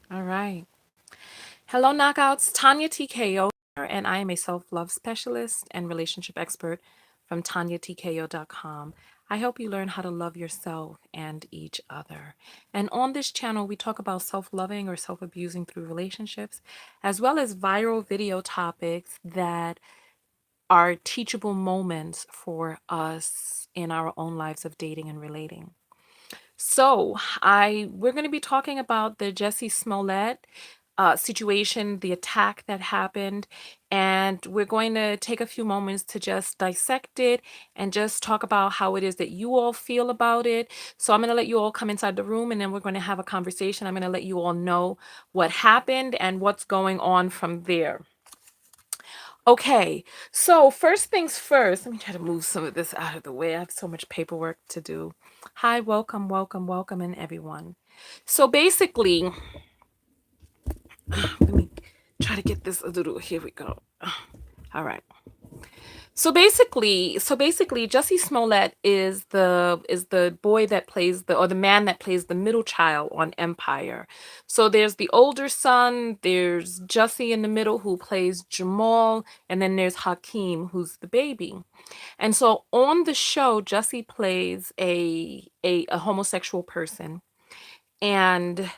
All right. Hello, knockouts. Tonya Tko, and I am a self love specialist and relationship expert from TonyaTko.com. I help you learn how to love yourself and each other. And on this channel, we talk about self loving or self abusing through relationships, as well as viral video topics that are teachable moments for us in our own lives of dating and relating. So, we're going to be talking about the Jussie Smollett situation, the attack that happened, and we're going to take a few moments to just dissect it and just talk about how it is that you all feel about it. So, I'm going to let you all come inside the room, and then we're going to have a conversation. I'm going to let you all know what happened and what's going on from there. Okay, so first things first, let me try to move some of this out of the way. I have so much paperwork to do. Hi, welcome, welcome, welcome, and everyone. So basically, let me try to get this a little, here we go. All right. So basically, Jussie Smollett is the boy that plays the man that plays the middle child on Empire. So there's the older son, there's Jussie in the middle who plays Jamal, and then there's Hakeem who's the baby. And so on the show, Jussie plays a homosexual person, and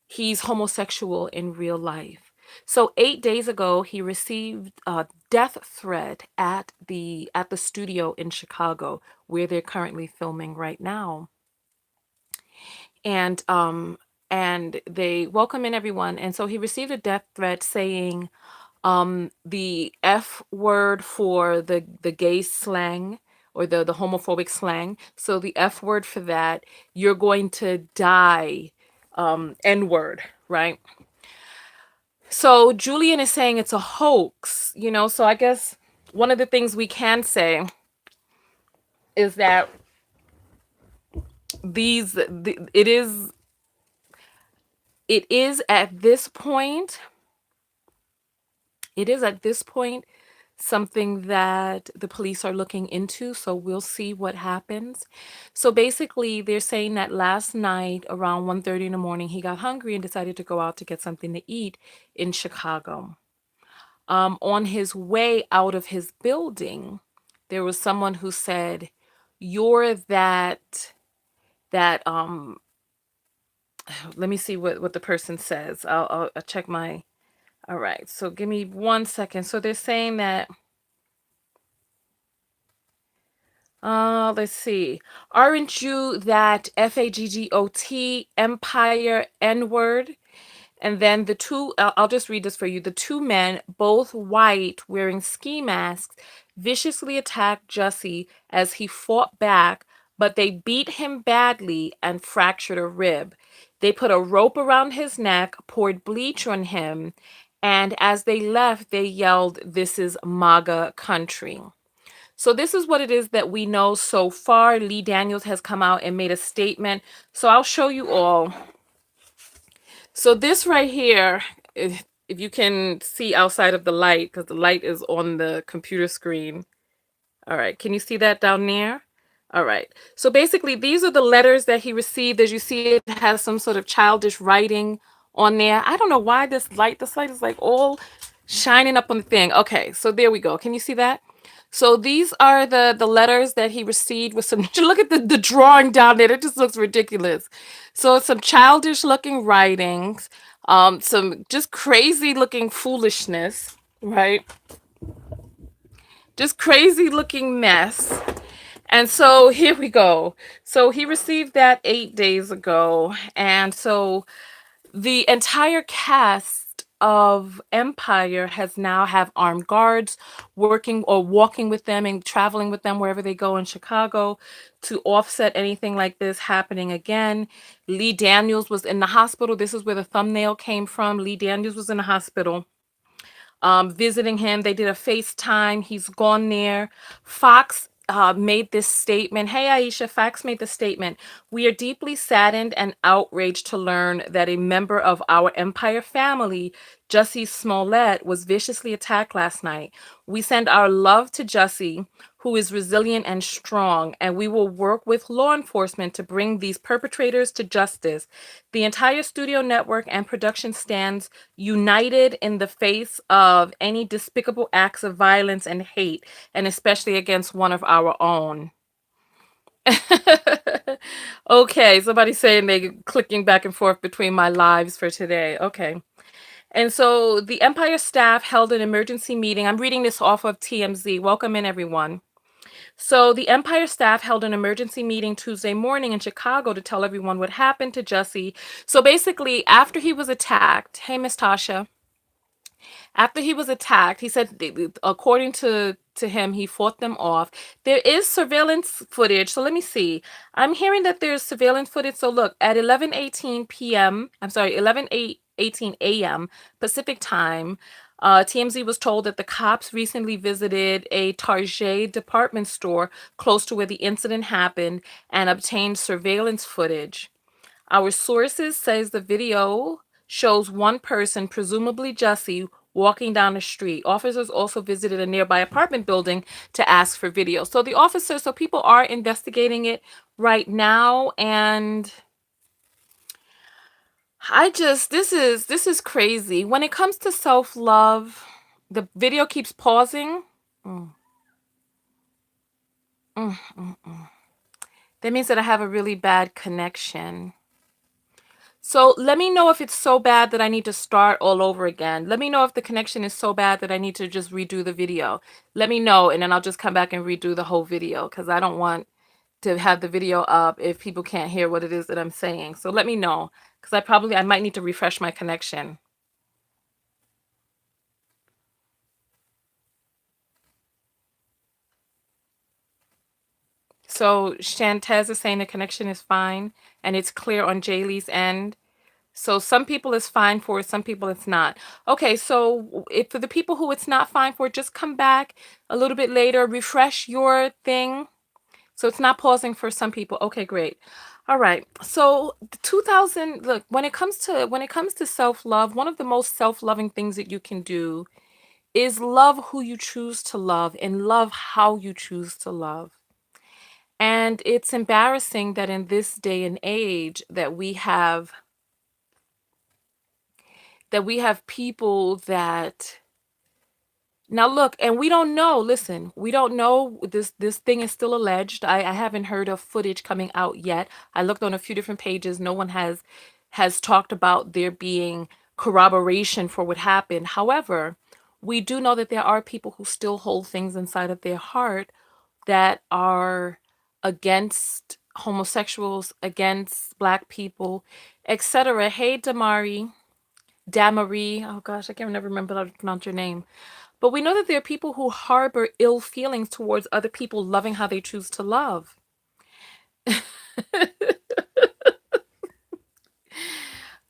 he's homosexual in real life. So 8 days ago, he received a death threat at the studio in Chicago, where they're currently filming right now. And they welcome in everyone. And so he received a death threat saying the F word for the gay slang, or the homophobic slang. So the F word for that, you're going to die, N word, right? So Julian is saying it's a hoax. So I guess one of the things we can say is that it is at this point it is at this point something that the police are looking into, so we'll see what happens. So basically, they're saying that last night around 1:30 in the morning, he got hungry and decided to go out to get something to eat in Chicago. On his way out of his building, there was someone who said, "You're that." Let me see what the person says. I'll check my. All right, so give me 1 second. So they're saying that. Let's see. Aren't you that FAGGOT Empire N word? And then the two, I'll just read this for you. The two men, both white, wearing ski masks, viciously attacked Jussie as he fought back, but they beat him badly and fractured a rib. They put a rope around his neck, poured bleach on him, and as they left, they yelled, "This is MAGA country." So this is what it is that we know so far. Lee Daniels has come out and made a statement. So I'll show you all. So this right here, if you can see outside of the light, because the light is on the computer screen. All right, can you see that down there? All right. So basically, these are the letters that he received. As you see, it has some sort of childish writing on there. I don't know why this light is like all shining up on the thing. Okay, so there we go. Can you see that? So these are the letters that he received with some, look at the drawing down there. It just looks ridiculous. So some childish looking writings, some just crazy looking foolishness, right? Just crazy looking mess. And so here we go. So he received that 8 days ago. And so the entire cast of Empire has now have armed guards working or walking with them and traveling with them wherever they go in Chicago to offset anything like this happening again. Lee Daniels was in the hospital. This is where the thumbnail came from. Lee Daniels was in the hospital, visiting him. They did a FaceTime. He's gone there. Fox made this statement. Hey, Aisha, Fox made the statement. We are deeply saddened and outraged to learn that a member of our Empire family, Jussie Smollett, was viciously attacked last night. We send our love to Jussie, who is resilient and strong, and we will work with law enforcement to bring these perpetrators to justice. The entire studio network and production stands united in the face of any despicable acts of violence and hate, and especially against one of our own. Okay, somebody's saying they clicking back and forth between my lives for today. Okay. And so the Empire staff held an emergency meeting. I'm reading this off of TMZ. Welcome in, everyone. So the Empire staff held an emergency meeting Tuesday morning in Chicago to tell everyone what happened to Jussie. So basically, after he was attacked, hey, Miss Tasha, after he was attacked, he said, according to him, he fought them off. There is surveillance footage. So let me see. I'm hearing that there's surveillance footage. So look, at 11:18 p.m., I'm sorry, 11:18 a.m. Pacific time, TMZ was told that the cops recently visited a Target department store close to where the incident happened and obtained surveillance footage. Our sources says the video shows one person, presumably Jussie, walking down the street. Officers also visited a nearby apartment building to ask for video. So the officers, so people are investigating it right now, and this is crazy. When it comes to self-love, the video keeps pausing. Mm, mm. That means that I have a really bad connection. So let me know if it's so bad that I need to start all over again. Let me know if the connection is so bad that I need to just redo the video. Let me know, and then I'll just come back and redo the whole video because I don't want to have the video up if people can't hear what it is that I'm saying. So let me know because I might need to refresh my connection. So Shantez is saying the connection is fine and it's clear on Jaylee's end. So some people it's fine for, some people it's not. Okay, so if for the people who it's not fine for, just come back a little bit later, refresh your thing. So it's not pausing for some people. Okay, great. All right. So 2000, look, when it comes to self-love, one of the most self-loving things that you can do is love who you choose to love and love how you choose to love. And it's embarrassing that in this day and age that we have people that now look, and we don't know, listen, we don't know, this thing is still alleged. I haven't heard of footage coming out yet. I looked on a few different pages. No one has talked about there being corroboration for what happened. However, we do know that there are people who still hold things inside of their heart that are against homosexuals, against black people, etc. Hey, Damarie, oh gosh, I can't never remember how to pronounce your name. But we know that there are people who harbor ill feelings towards other people loving how they choose to love.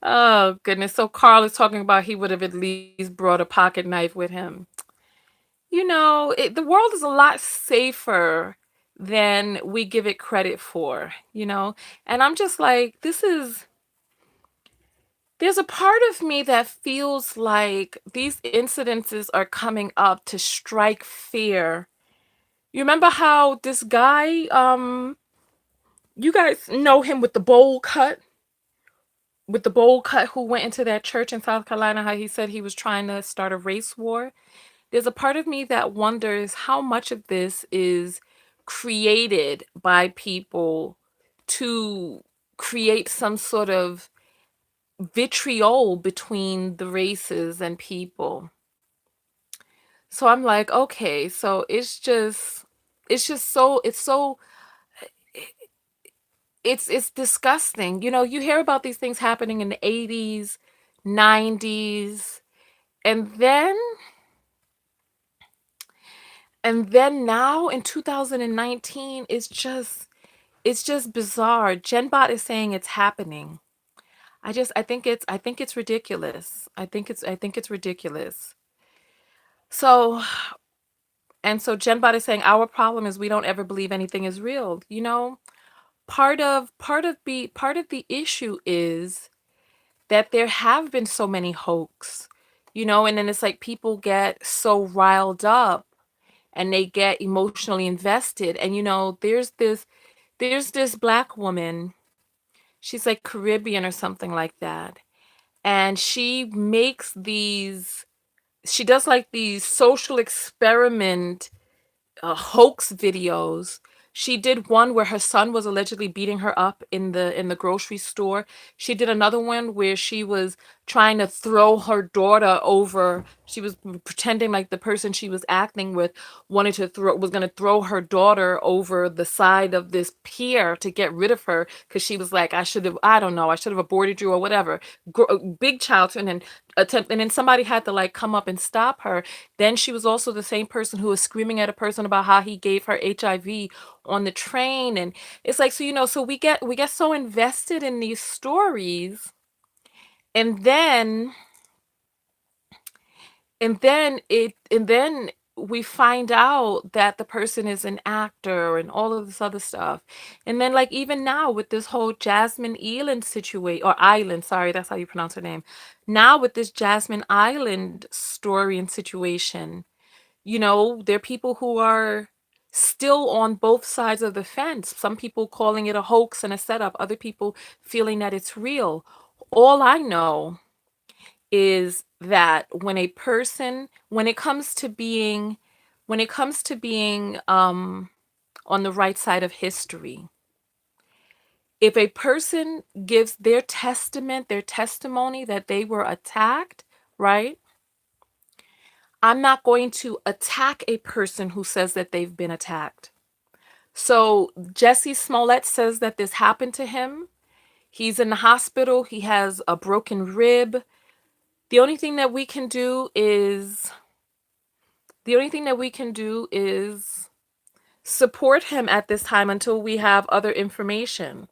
Oh goodness. So Carl is talking about he would have at least brought a pocket knife with him. The world is a lot safer than we give it credit for. And I'm just like, there's a part of me that feels like these incidences are coming up to strike fear. You remember how this guy, you guys know him with the bowl cut who went into that church in South Carolina, how he said he was trying to start a race war? There's a part of me that wonders how much of this is created by people to create some sort of vitriol between the races and people. So I'm like, okay, so it's disgusting. You hear about these things happening in the 80s, 90s, and then now in 2019 it's just bizarre. Genbot is saying it's happening. I think it's ridiculous. I think it's ridiculous. So Genbot is saying our problem is we don't ever believe anything is real. Part of the issue is that there have been so many hoax, and then it's like people get so riled up and they get emotionally invested. And there's this black woman, she's like Caribbean or something like that. And she does like these social experiment hoax videos. She did one where her son was allegedly beating her up in the grocery store. She did another one where she was trying to throw her daughter over. She was pretending like the person she was acting with wanted to throw was going to throw her daughter over the side of this pier to get rid of her because she was like, I don't know, I should have aborted you or whatever. Big child, and then somebody had to like come up and stop her. Then she was also the same person who was screaming at a person about how he gave her HIV on the train. And it's like, so we get so invested in these stories, and then and then we find out that the person is an actor and all of this other stuff. And then, like, even now with this whole Jasmine Eland situation, or Island, sorry, that's how you pronounce her name. Now with this Jasmine Island story and situation, there are people who are still on both sides of the fence. Some people calling it a hoax and a setup, other people feeling that it's real. All I know is that when it comes to being on the right side of history, if a person gives their testimony that they were attacked, right? I'm not going to attack a person who says that they've been attacked. So Jussie Smollett says that this happened to him. He's in the hospital. He has a broken rib. The only thing that we can do is support him at this time until we have other information.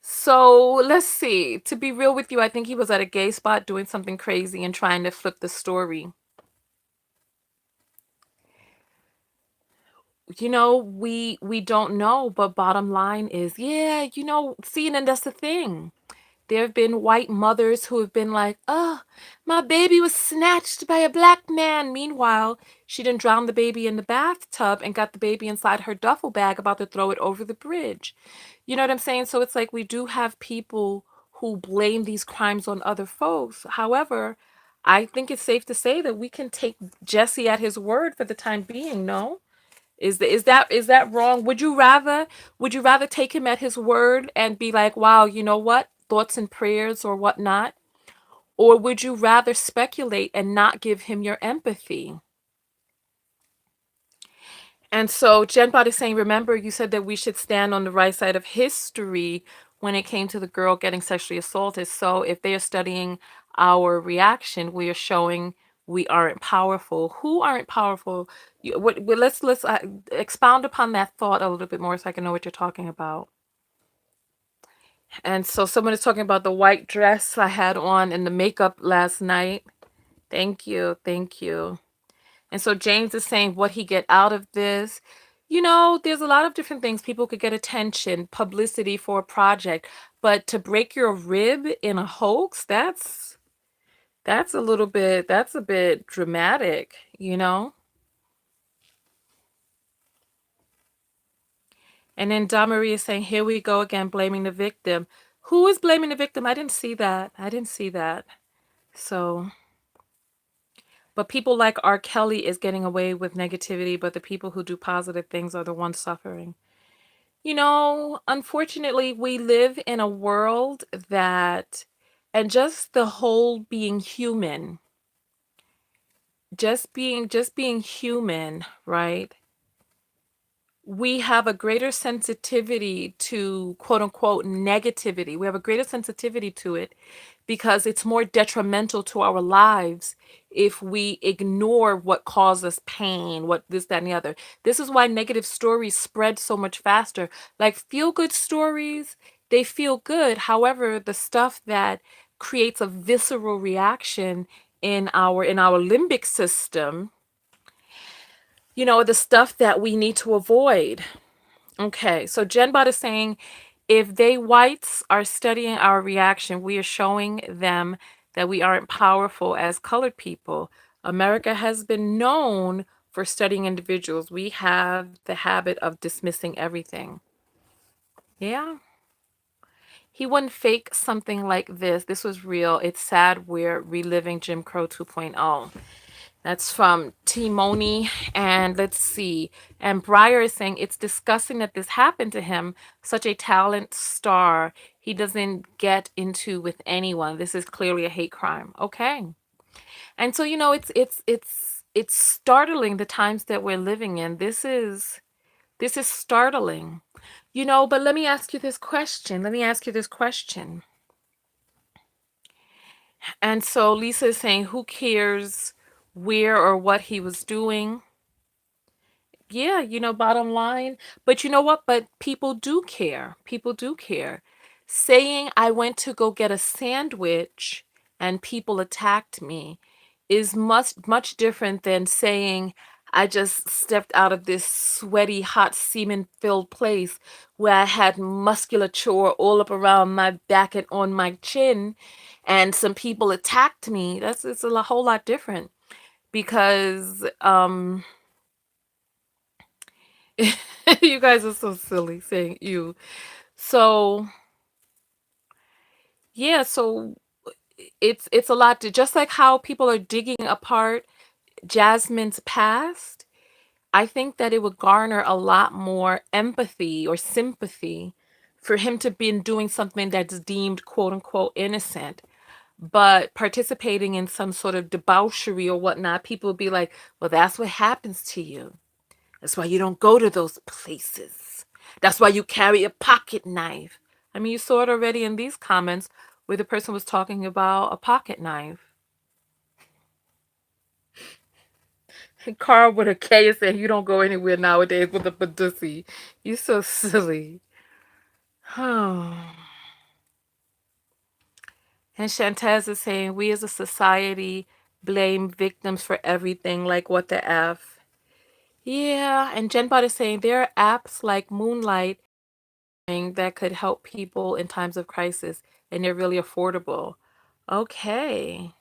So let's see. To be real with you, I think he was at a gay spot doing something crazy and trying to flip the story. We don't know, but bottom line is, yeah, seeing, and that's the thing. There have been white mothers who have been like, oh, my baby was snatched by a black man. Meanwhile, she didn't drown the baby in the bathtub and got the baby inside her duffel bag about to throw it over the bridge. You know what I'm saying? So it's like we do have people who blame these crimes on other folks. However, I think it's safe to say that we can take Jussie at his word for the time being, no? Is that wrong? Would you rather take him at his word and be like, wow, you know what? Thoughts and prayers or whatnot? Or would you rather speculate and not give him your empathy? And so Jenbot is saying, remember, you said that we should stand on the right side of history when it came to the girl getting sexually assaulted. So if they are studying our reaction, we are showing we aren't powerful. Who aren't powerful? Let's expound upon that thought a little bit more so I can know what you're talking about. And so someone is talking about the white dress I had on and the makeup last night. Thank you. Thank you. And so James is saying what he get out of this. There's a lot of different things. People could get attention, publicity for a project, but to break your rib in a hoax, that's a bit dramatic. And then Damarie is saying, here we go again, blaming the victim. Who is blaming the victim? I didn't see that. So, but people like R. Kelly is getting away with negativity, but the people who do positive things are the ones suffering. Unfortunately, we live in a world and just the whole being human, just being human, right? We have a greater sensitivity to quote unquote negativity. We have a greater sensitivity to it because it's more detrimental to our lives if we ignore what causes pain, what this, that, and the other. This is why negative stories spread so much faster. Like feel good stories, they feel good. However, the stuff that creates a visceral reaction in our limbic system, the stuff that we need to avoid. Okay, so Jenbot is saying, if they whites are studying our reaction, we are showing them that we aren't powerful as colored people. America has been known for studying individuals, we have the habit of dismissing everything. Yeah. He wouldn't fake something like this. This was real. It's sad we're reliving Jim Crow 2.0. That's from Timoni. And let's see. And Breyer is saying it's disgusting that this happened to him. Such a talent star. He doesn't get into with anyone. This is clearly a hate crime. Okay. And so, it's startling the times that we're living in. This is startling. But let me ask you this question. And so Lisa is saying, who cares where or what he was doing? Yeah, bottom line. But you know what? But people do care. People do care. Saying I went to go get a sandwich and people attacked me is much different than saying I just stepped out of this sweaty, hot, semen-filled place where I had musculature all up around my back and on my chin, and some people attacked me. It's a whole lot different because you guys are so silly saying you. So yeah, so it's a lot to, just like how people are digging apart Jasmine's past. I think that it would garner a lot more empathy or sympathy for him to be doing something that's deemed quote unquote innocent, but participating in some sort of debauchery or whatnot. People would be like, well, that's what happens to you. That's why you don't go to those places. That's why you carry a pocket knife. I mean, you saw it already in these comments where the person was talking about a pocket knife. And Carl with a K is saying you don't go anywhere nowadays with a Jussie. You so silly. And Shantaz is saying we as a society blame victims for everything, like what the F. Yeah, and Jenbot is saying there are apps like Moonlight that could help people in times of crisis, and they're really affordable. Okay.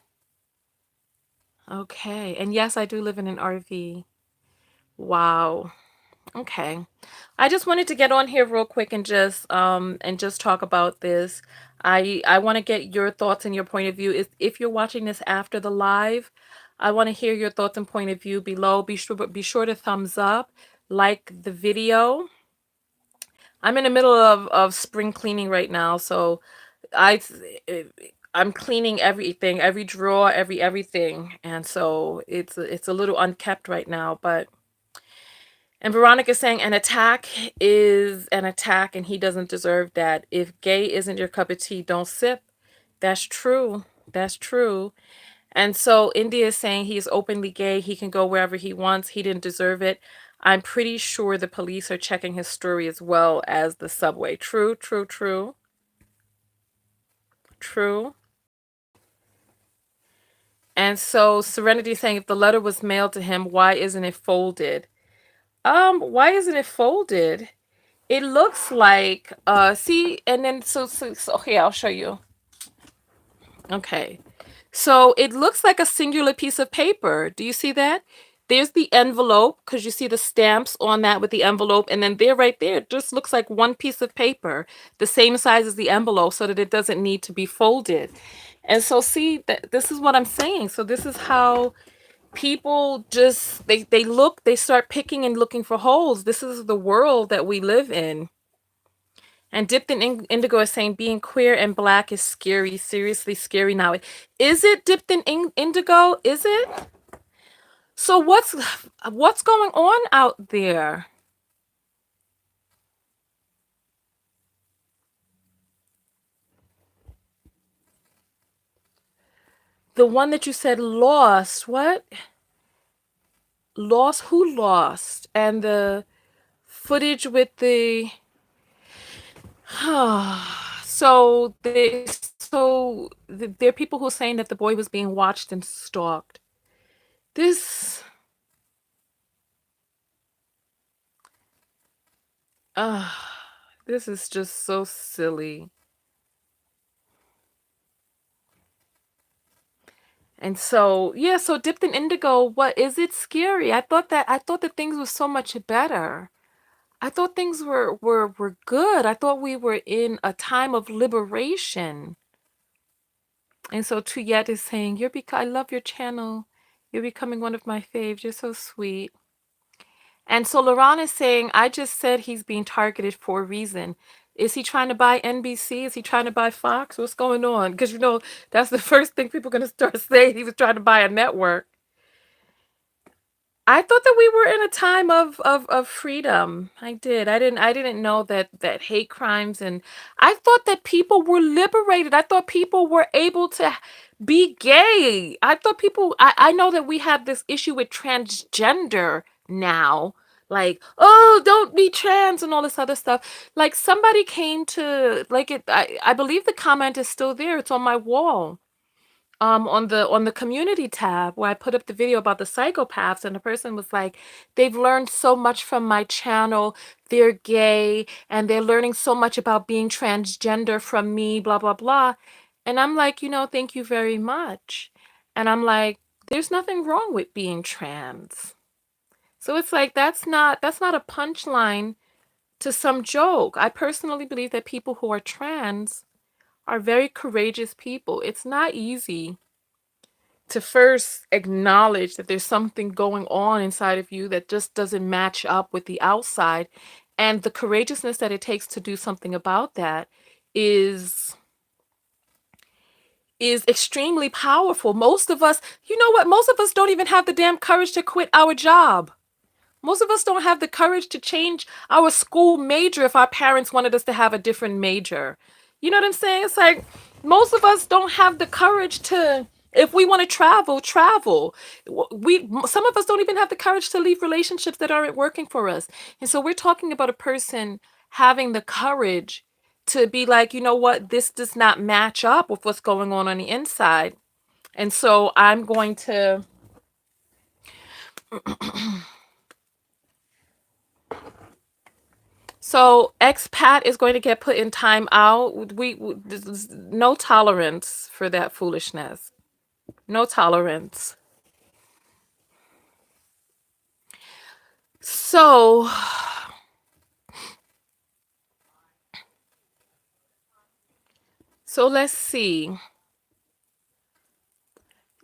Okay. And yes, I do live in an RV. Wow. Okay. I just wanted to get on here real quick and just talk about this. I want to get your thoughts and your point of view. If you're watching this after the live, I want to hear your thoughts and point of view below. Be sure to thumbs up, like the video. I'm in the middle of spring cleaning right now, so I I'm cleaning everything, every drawer, everything, and so it's a little unkept right now. But and Veronica's saying an attack is an attack, and he doesn't deserve that. If gay isn't your cup of tea, don't sip. That's true. That's true. And so India is saying he is openly gay. He can go wherever he wants. He didn't deserve it. I'm pretty sure the police are checking his story as well as the subway. True, true, true. True. And so Serenity is saying if the letter was mailed to him, why isn't it folded? Why isn't it folded? It looks like see, and then so here, I'll show you. Okay. So it looks like a singular piece of paper. Do you see that? There's the envelope, because you see the stamps on that with the envelope, and then there right there, it just looks like one piece of paper, the same size as the envelope, so that it doesn't need to be folded. And so see, that this is what I'm saying. So this is how people just they start picking and looking for holes. This is the world that we live in. And Dipped in Indigo is saying being queer and black is scary, seriously scary now. Is it Dipped in Indigo? Is it? So what's going on out there? The one that you said lost. What? Lost? Who lost? And the footage with the there are people who are saying that the boy was being watched and stalked. This uh this is just so silly. And so, yeah, so dipped in indigo, what is it scary? I thought that things were so much better. I thought things were good. I thought we were in a time of liberation. And so Tuyet is saying, I love your channel. You're becoming one of my faves. You're so sweet. And so Laron is saying, I just said he's being targeted for a reason. Is he trying to buy NBC? Is he trying to buy Fox? What's going on? Because, that's the first thing people are going to start saying. He was trying to buy a network. I thought that we were in a time of freedom. I did. I didn't know that hate crimes, and I thought that people were liberated. I thought people were able to be gay. I know that we have this issue with transgender now. Like, oh, don't be trans and all this other stuff. Like somebody came to like it I believe the comment is still there. It's on my wall, on the community tab where I put up the video about the psychopaths, and the person was like, they've learned so much from my channel. They're gay and they're learning so much about being transgender from me, blah blah blah. And I'm like, thank you very much. And I'm like, there's nothing wrong with being trans. So it's like that's not a punchline to some joke. I personally believe that people who are trans are very courageous people. It's not easy to first acknowledge that there's something going on inside of you that just doesn't match up with the outside, and the courageousness that it takes to do something about that is is extremely powerful. Most of us, you know what? Most of us don't even have the damn courage to quit our job. Most of us don't have the courage to change our school major if our parents wanted us to have a different major. You know what I'm saying? It's like most of us don't have the courage to, if we want to travel, travel. Some of us don't even have the courage to leave relationships that aren't working for us. And so we're talking about a person having the courage to be like, you know what, this does not match up with what's going on the inside. And so I'm going to So expat is going to get put in timeout. There's no tolerance for that foolishness. No tolerance. So, so let's see.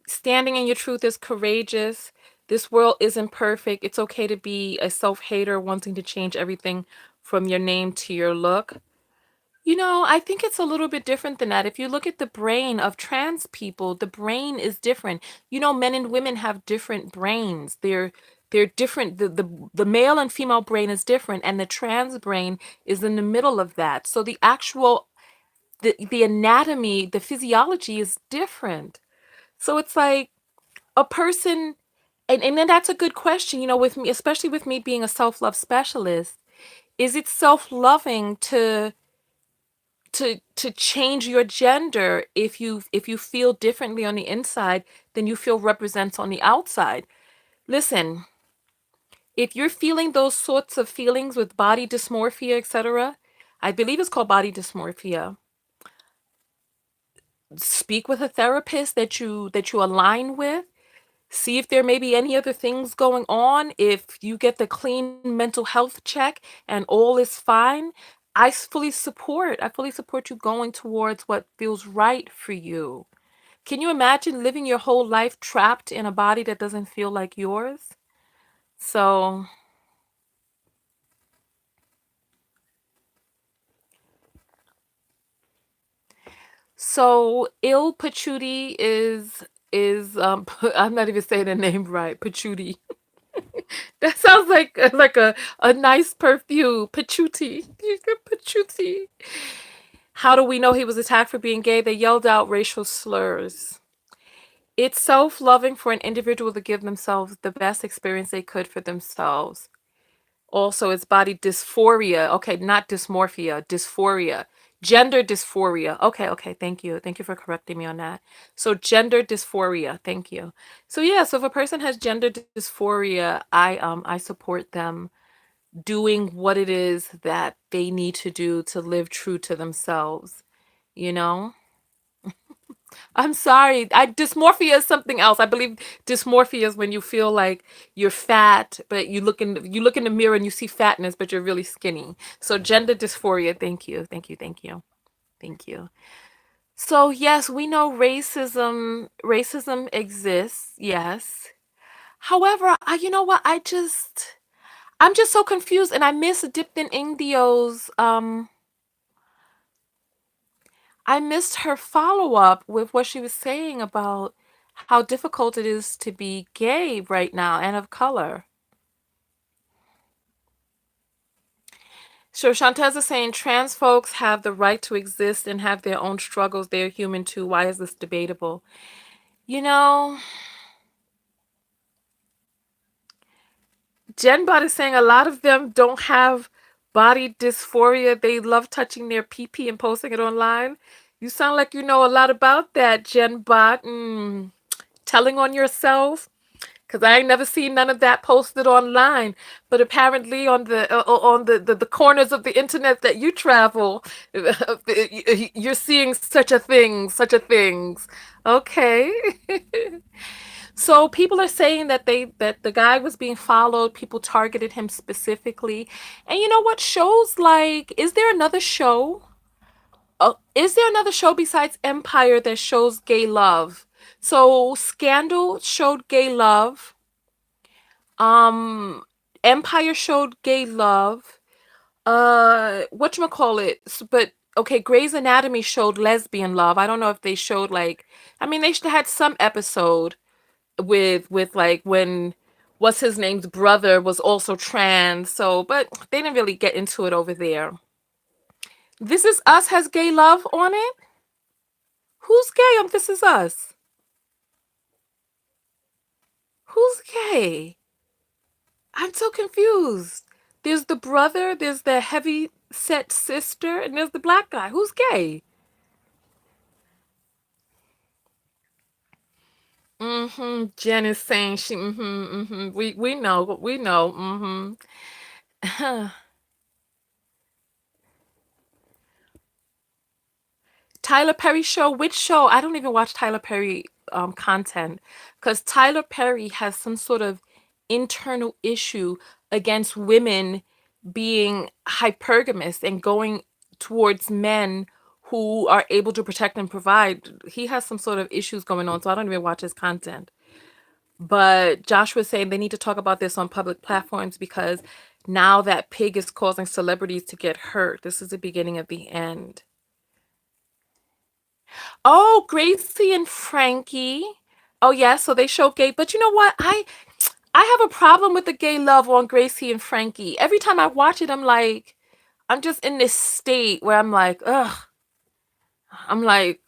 Standing in your truth is courageous. This world isn't perfect. It's okay to be a self-hater wanting to change everything from your name to your look. I think it's a little bit different than that. If you look at the brain of trans people, the brain is different. Men and women have different brains. They're different. The male and female brain is different, and the trans brain is in the middle of that. So the anatomy, the physiology is different. So it's like a person, and then that's a good question, with me, especially with me being a self-love specialist. Is it self-loving to change your gender if you feel differently on the inside than you feel represents on the outside? Listen, if you're feeling those sorts of feelings with body dysmorphia, etc., I believe it's called body dysmorphia. Speak with a therapist that you align with. See if there may be any other things going on. If you get the clean mental health check and all is fine, I fully support you going towards what feels right for you. Can you imagine living your whole life trapped in a body that doesn't feel like yours? So, so Il Pachuti is I'm not even saying the name right. Pachuti. That sounds like a nice perfume. Pachuti. Pachuti. How do we know he was attacked for being gay? They yelled out racial slurs. It's self-loving for an individual to give themselves the best experience they could for themselves. Also, it's body dysphoria. Okay, not dysmorphia, dysphoria. Gender dysphoria. Okay, okay, thank you. Thank you for correcting me on that. So gender dysphoria. Thank you. So yeah, so if a person has gender dysphoria, I support them doing what it is that they need to do to live true to themselves, you know? I'm sorry. Dysmorphia is something else. I believe dysmorphia is when you feel like you're fat, but you look in the mirror and you see fatness, but you're really skinny. So gender dysphoria. Thank you. Thank you. Thank you. Thank you. So yes, we know racism exists. Yes. However, you know what? I'm just so confused, and I miss Dipton Indio's I missed her follow up with what she was saying about how difficult it is to be gay right now and of color. So Shantez is saying trans folks have the right to exist and have their own struggles. They're human too. Why is this debatable? You know, Jenbot is saying a lot of them don't have body dysphoria. They love touching their pee and posting it online. You sound like you know a lot about that, Jenbot. Telling on yourself. Because I ain't never seen none of that posted online. But apparently on the corners of the internet that you travel, you're seeing such a thing, such a things. Okay. So people are saying that the guy was being followed, people targeted him specifically. And you know what? Shows like, is there another show besides Empire that shows gay love? So Scandal showed gay love. Um, Empire showed gay love. Whatchamacallit? But okay, Grey's Anatomy showed lesbian love. I don't know if they showed like, I mean, they should have had some episode with like when what's his name's brother was also trans. So, but they didn't really get into it over there. This Is Us has gay love on it. Who's gay on This Is Us? Who's gay? I'm so confused. There's the brother, there's the heavy set sister, and there's the black guy. Who's gay? Jen is saying she. We know. We know. Tyler Perry show. Which show? I don't even watch Tyler Perry content because Tyler Perry has some sort of internal issue against women being hypergamous and going towards men who are able to protect and provide. He has some sort of issues going on, so I don't even watch his content. But Josh was saying they need to talk about this on public platforms because now that pig is causing celebrities to get hurt. This is the beginning of the end. Oh, Gracie and Frankie. Oh yeah, so they show gay, but you know what? I have a problem with the gay love on Gracie and Frankie. Every time I watch it, I'm just in this state where I'm like, ugh. I'm like,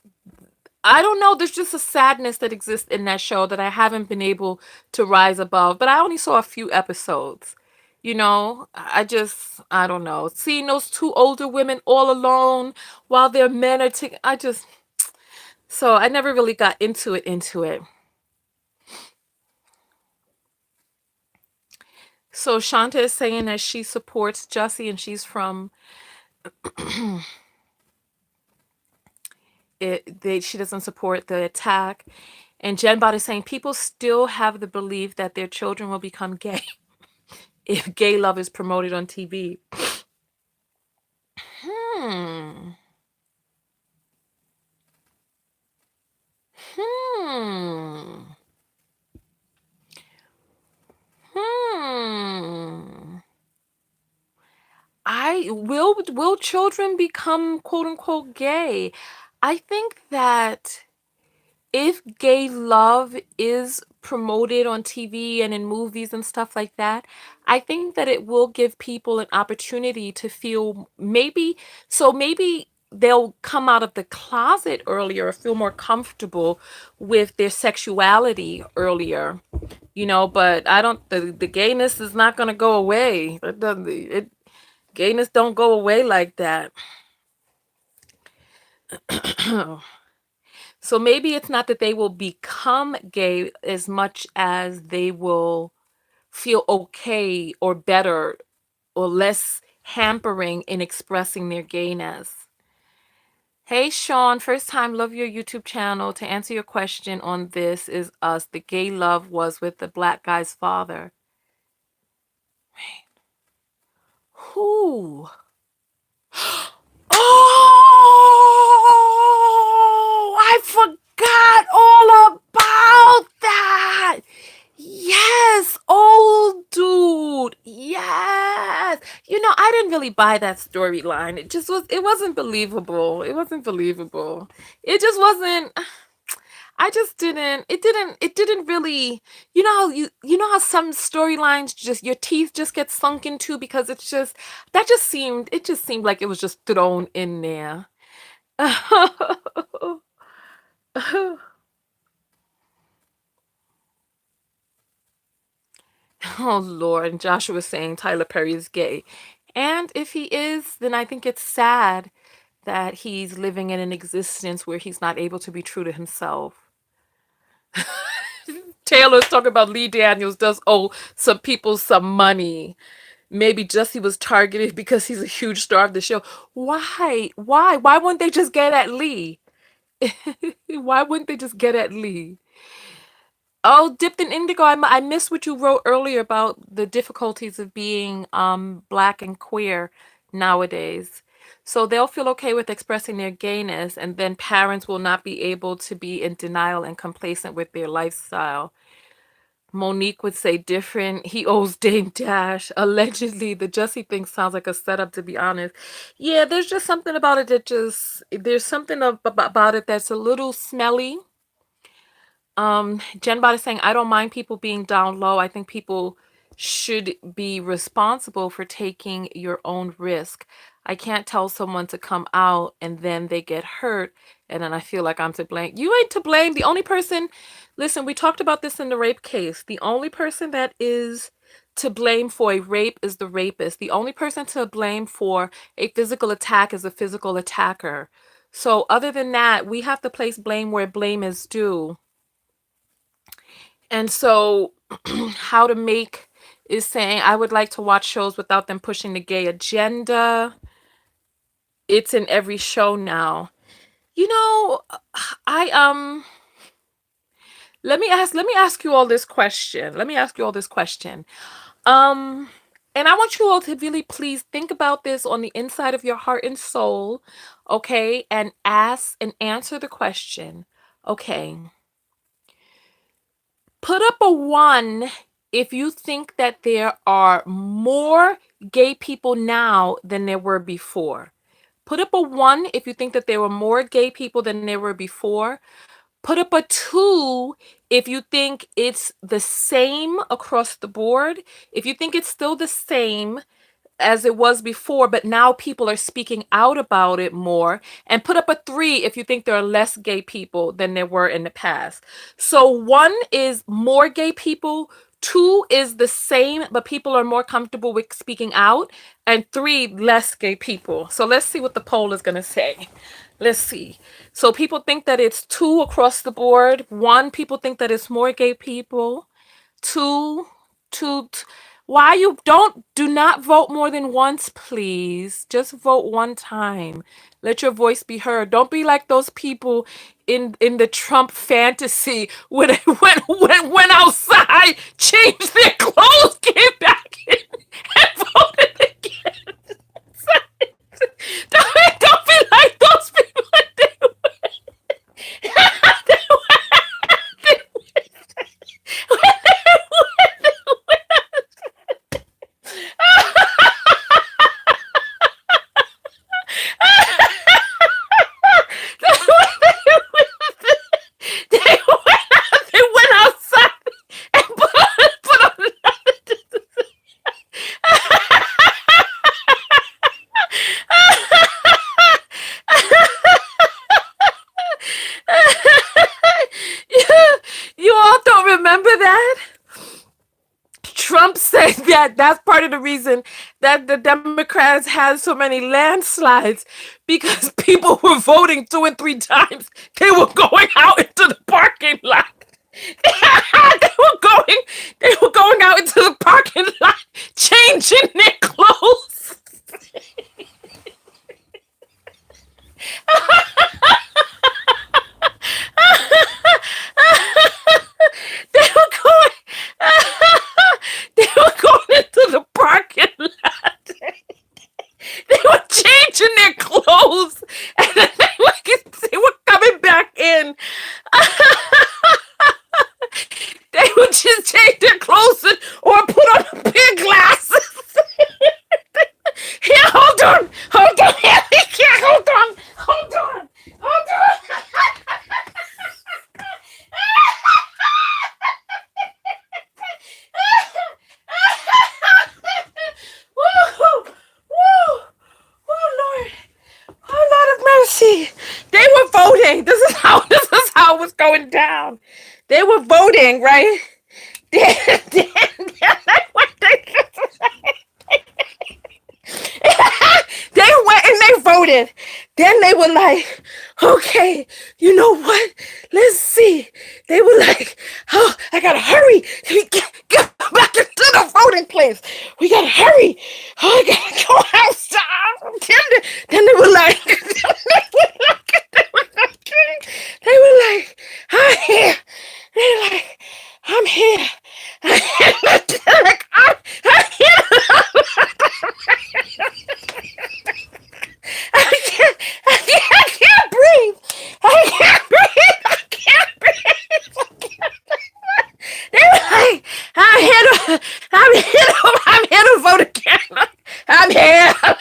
I don't know. There's just a sadness that exists in that show that I haven't been able to rise above. But I only saw a few episodes. You know, I don't know. Seeing those two older women all alone while their men are taking, so I never really got into it. So Shanta is saying that she supports Jussie and she's from she doesn't support the attack. And Jenbot is saying people still have the belief that their children will become gay if gay love is promoted on TV. Hmm. Hmm. Hmm. I will children become quote unquote gay? I think that if gay love is promoted on TV and in movies and stuff like that, I think that it will give people an opportunity to feel maybe they'll come out of the closet earlier, feel more comfortable with their sexuality earlier, but I don't, the gayness is not going to go away. Gayness don't go away like that. So maybe it's not that they will become gay as much as they will feel okay or better or less hampering in expressing their gayness. Hey Sean, first time, love your YouTube channel. To answer your question on This Is Us, the gay love was with the black guy's father. Who? Oh, I forgot all about that. Yes, old dude. Yes. I didn't really buy that storyline. It wasn't believable. It wasn't believable. It just wasn't. I just it didn't really, you know how some storylines just your teeth just get sunk into because it just seemed like it was just thrown in there. Oh Lord, and Joshua was saying Tyler Perry is gay. And if he is, then I think it's sad that he's living in an existence where he's not able to be true to himself. Taylor's talking about Lee Daniels does owe some people some money. Maybe Jussie was targeted because he's a huge star of the show. Why? Why? Why wouldn't they just get at Lee? Why wouldn't they just get at Lee? Oh, Dipped in Indigo. I missed what you wrote earlier about the difficulties of being black and queer nowadays. So they'll feel okay with expressing their gayness, and then parents will not be able to be in denial and complacent with their lifestyle. Monique would say different. He owes Dame Dash. Allegedly, the Jussie thing sounds like a setup, to be honest. Yeah, there's just something about it there's something about it that's a little smelly. Jenbot is saying, I don't mind people being down low. I think people should be responsible for taking your own risk. I can't tell someone to come out and then they get hurt and then I feel like I'm to blame. You ain't to blame. The only person, listen, we talked about this in the rape case. The only person that is to blame for a rape is the rapist. The only person to blame for a physical attack is the physical attacker. So other than that, we have to place blame where blame is due. And so, How to Make is saying, I would like to watch shows without them pushing the gay agenda. It's in every show now. You know, I let me ask you all this question. Let me ask you all this question. Um and I want you all to really please think about this on the inside of your heart and soul, okay? And ask and answer the question. Okay. Put up a one if you think that there are more gay people now than there were before. Put up a one if you think that there were more gay people than there were before. Put up a two if you think it's the same across the board. If you think it's still the same as it was before, but now people are speaking out about it more. And put up a three if you think there are less gay people than there were in the past. So one is more gay people. Two is the same, but people are more comfortable with speaking out. And three, less gay people. So let's see what the poll is going to say. Let's see. So people think that it's two across the board. One, people think that it's more gay people. Two, two. Why you don't do not vote more than once, please. Just vote one time. Let your voice be heard. Don't be like those people in the Trump fantasy when they went outside, changed their clothes, came back in, and voted again. Don't be like those people. They went outside and put on you all don't remember that? Trump said that that's part of the reason that the Democrats had so many landslides because people were voting two and three times. They were going out into the parking lot. They they were going out into the parking lot, changing their clothes. down. They were voting, right? Then, what they went and they voted. Then they were like, okay, you know what? Let's see. They were like, oh, I gotta hurry. Get back into the voting place. We gotta hurry. Oh, I gotta go outside. Then they were like, they were like, I'm here. They were like, I'm here. Like, I'm here. I can't breathe. I can't breathe. I can't breathe. They were like, I'm here to vote again. I'm here. I'm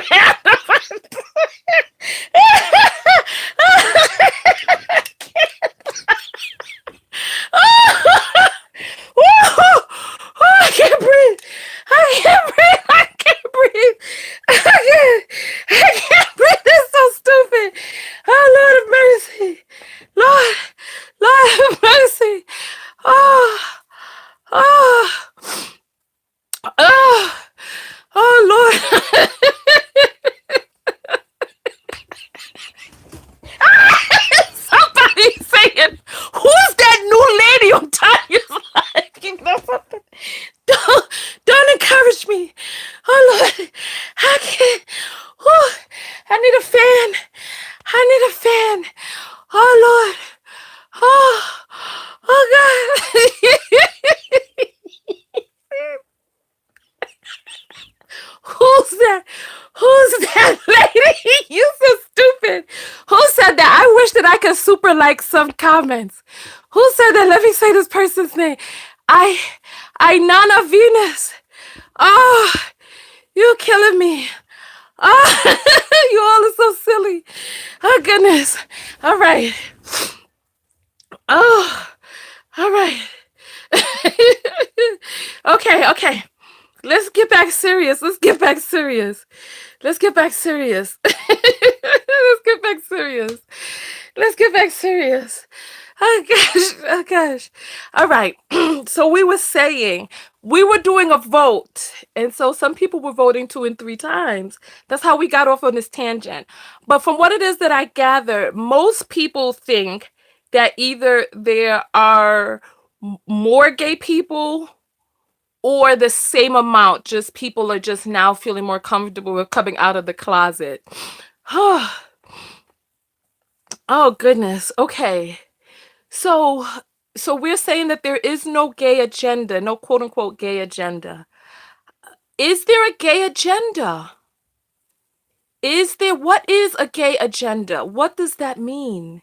here to vote. Oh, I can't breathe. I can't breathe. I can't breathe. I can't breathe. It's so stupid. Oh, Lord of mercy. Lord of mercy. Oh, oh, oh, oh, Lord. Somebody saying, who's that new lady on Tanya's life? You know something? Don't encourage me. Oh, Lord. I can't. Whew. I need a fan. I need a fan. Oh, Lord. Oh, oh God. Who's that? Who's that lady? You so stupid. Who said that? I wish that I could super like some comments. Who said that? Let me say this person's name. I, Nana Venus. Oh, you killing me. Oh, you all are so silly. Oh, goodness. All right. Oh, all right. Okay. Let's get back serious. Let's get back serious. Let's get back serious. Let's get back serious. Let's get back serious. Oh gosh. Oh gosh. All right. So we were saying we were doing a vote. And so some people were voting 2 and 3 times. That's how we got off on this tangent. But from what it is that I gather, most people think that either there are more gay people or the same amount, just people are just now feeling more comfortable with coming out of the closet. Oh goodness. Okay. So we're saying that there is no gay agenda, no quote unquote gay agenda. Is there a gay agenda? What is a gay agenda? What does that mean?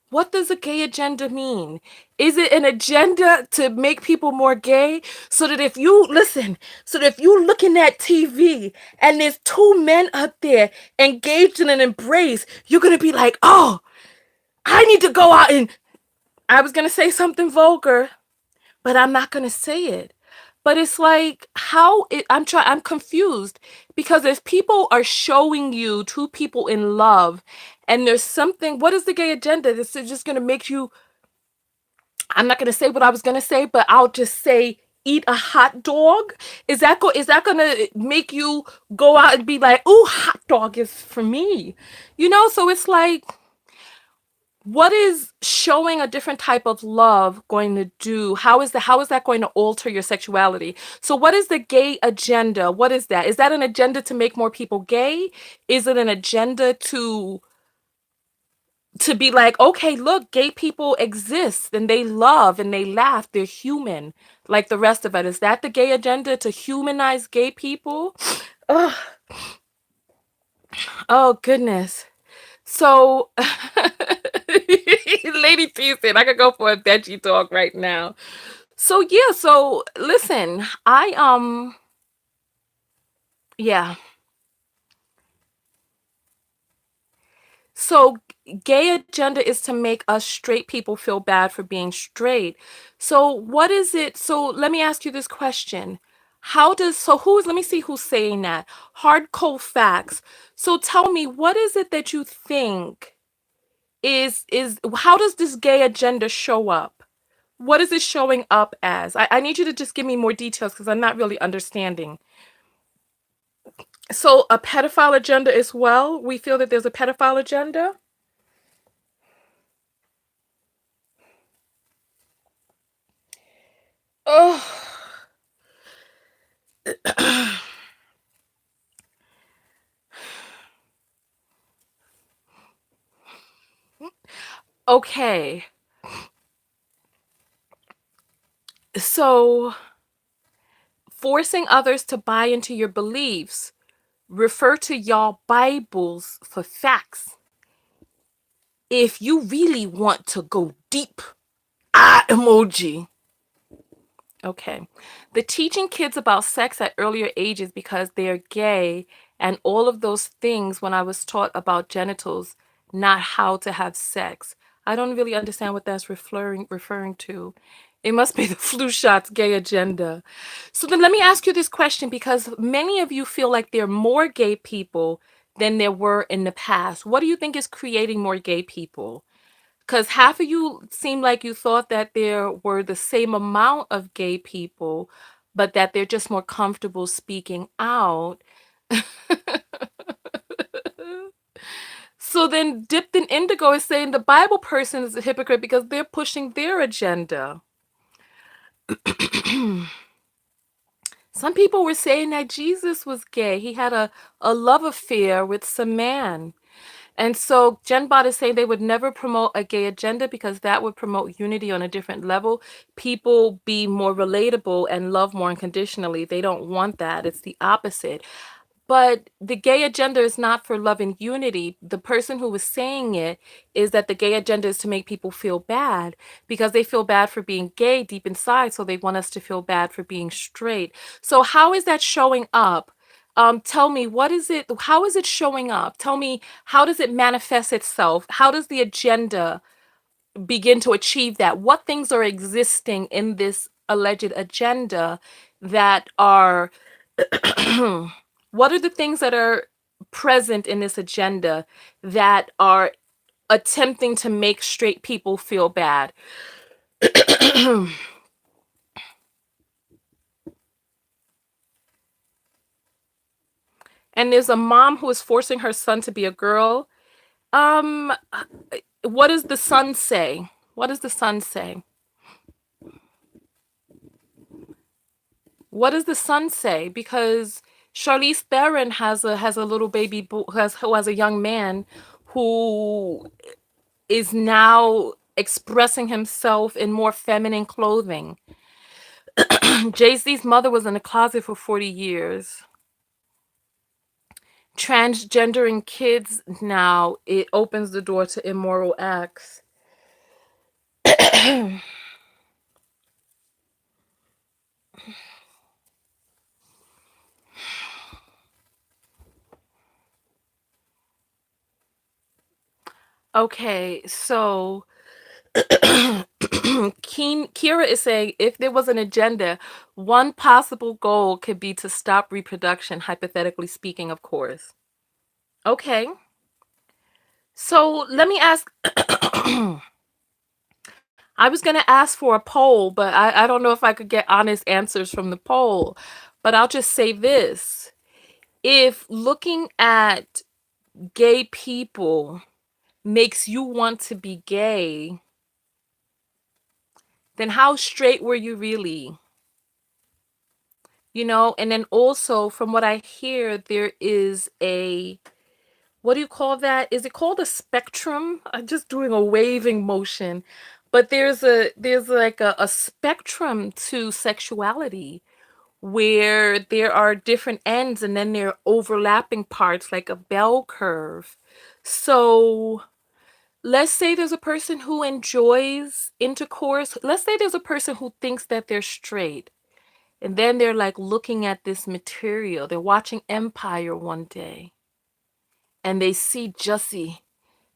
What does a gay agenda mean? Is it an agenda to make people more gay? So that if you looking at TV and there's 2 men up there engaged in an embrace, you're gonna be like, oh, I need to go out and I was gonna say something vulgar, but I'm not gonna say it. But it's like I'm confused because if people are showing you 2 people in love and there's something, what is the gay agenda? This is just gonna make you, I'm not gonna say what I was gonna say, but I'll just say eat a hot dog. Is that gonna make you go out and be like, ooh, hot dog is for me? So it's like, what is showing a different type of love going to do? How is that going to alter your sexuality? So what is the gay agenda? What is that? Is that an agenda to make more people gay? Is it an agenda to be like, okay, look, gay people exist and they love and they laugh, they're human like the rest of us? Is that the gay agenda, to humanize gay people? Ugh. Oh goodness. So Lady T said I could go for a veggie talk right now. So yeah, so listen, yeah. So gay agenda is to make us straight people feel bad for being straight. So what is it? So let me ask you this question. Let me see who's saying that. Hard cold facts. So tell me, what is it that you think is how does this gay agenda show up? What is it showing up as? I need you to just give me more details because I'm not really understanding. So a pedophile agenda as well? We feel that there's a pedophile agenda? Oh. Okay. So forcing others to buy into your beliefs, refer to y'all Bibles for facts. If you really want to go deep, emoji. Okay. The teaching kids about sex at earlier ages because they're gay and all of those things when I was taught about genitals, not how to have sex. I don't really understand what that's referring to. It must be the flu shots gay agenda. So then let me ask you this question because many of you feel like there are more gay people than there were in the past. What do you think is creating more gay people? Because half of you seem like you thought that there were the same amount of gay people, but that they're just more comfortable speaking out. So then Dipped in Indigo is saying the Bible person is a hypocrite because they're pushing their agenda. Some people were saying that Jesus was gay. He had a love affair with some man. And so GenBot is saying they would never promote a gay agenda because that would promote unity on a different level. People be more relatable and love more unconditionally. They don't want that. It's the opposite. But the gay agenda is not for love and unity. The person who was saying it is that the gay agenda is to make people feel bad because they feel bad for being gay deep inside. So they want us to feel bad for being straight. So how is that showing up? Tell me, what is it? How is it showing up? Tell me, how does it manifest itself? How does the agenda begin to achieve that? What things are existing in this alleged agenda that are what are the things that are present in this agenda that are attempting to make straight people feel bad? And there's a mom who is forcing her son to be a girl. Um, what does the son say? What does the son say? What does the son say? Because Charlize Theron has a little baby who has a young man who is now expressing himself in more feminine clothing. Jay-Z's mother was in a closet for 40 years. Transgendering kids now, it opens the door to immoral acts. Okay, so Kira is saying if there was an agenda, one possible goal could be to stop reproduction, hypothetically speaking, of course. Okay, so let me ask. I was going to ask for a poll, but I don't know if I could get honest answers from the poll. But I'll just say this. If looking at gay people makes you want to be gay, then how straight were you really? You know, and then also from what I hear, there is a, what do you call that? Is it called a spectrum? I'm just doing a waving motion. But there's like a spectrum to sexuality where there are different ends and then there are overlapping parts like a bell curve. So let's say there's a person who enjoys intercourse. Let's say there's a person who thinks that they're straight. And then they're like looking at this material. They're watching Empire one day and they see Jussie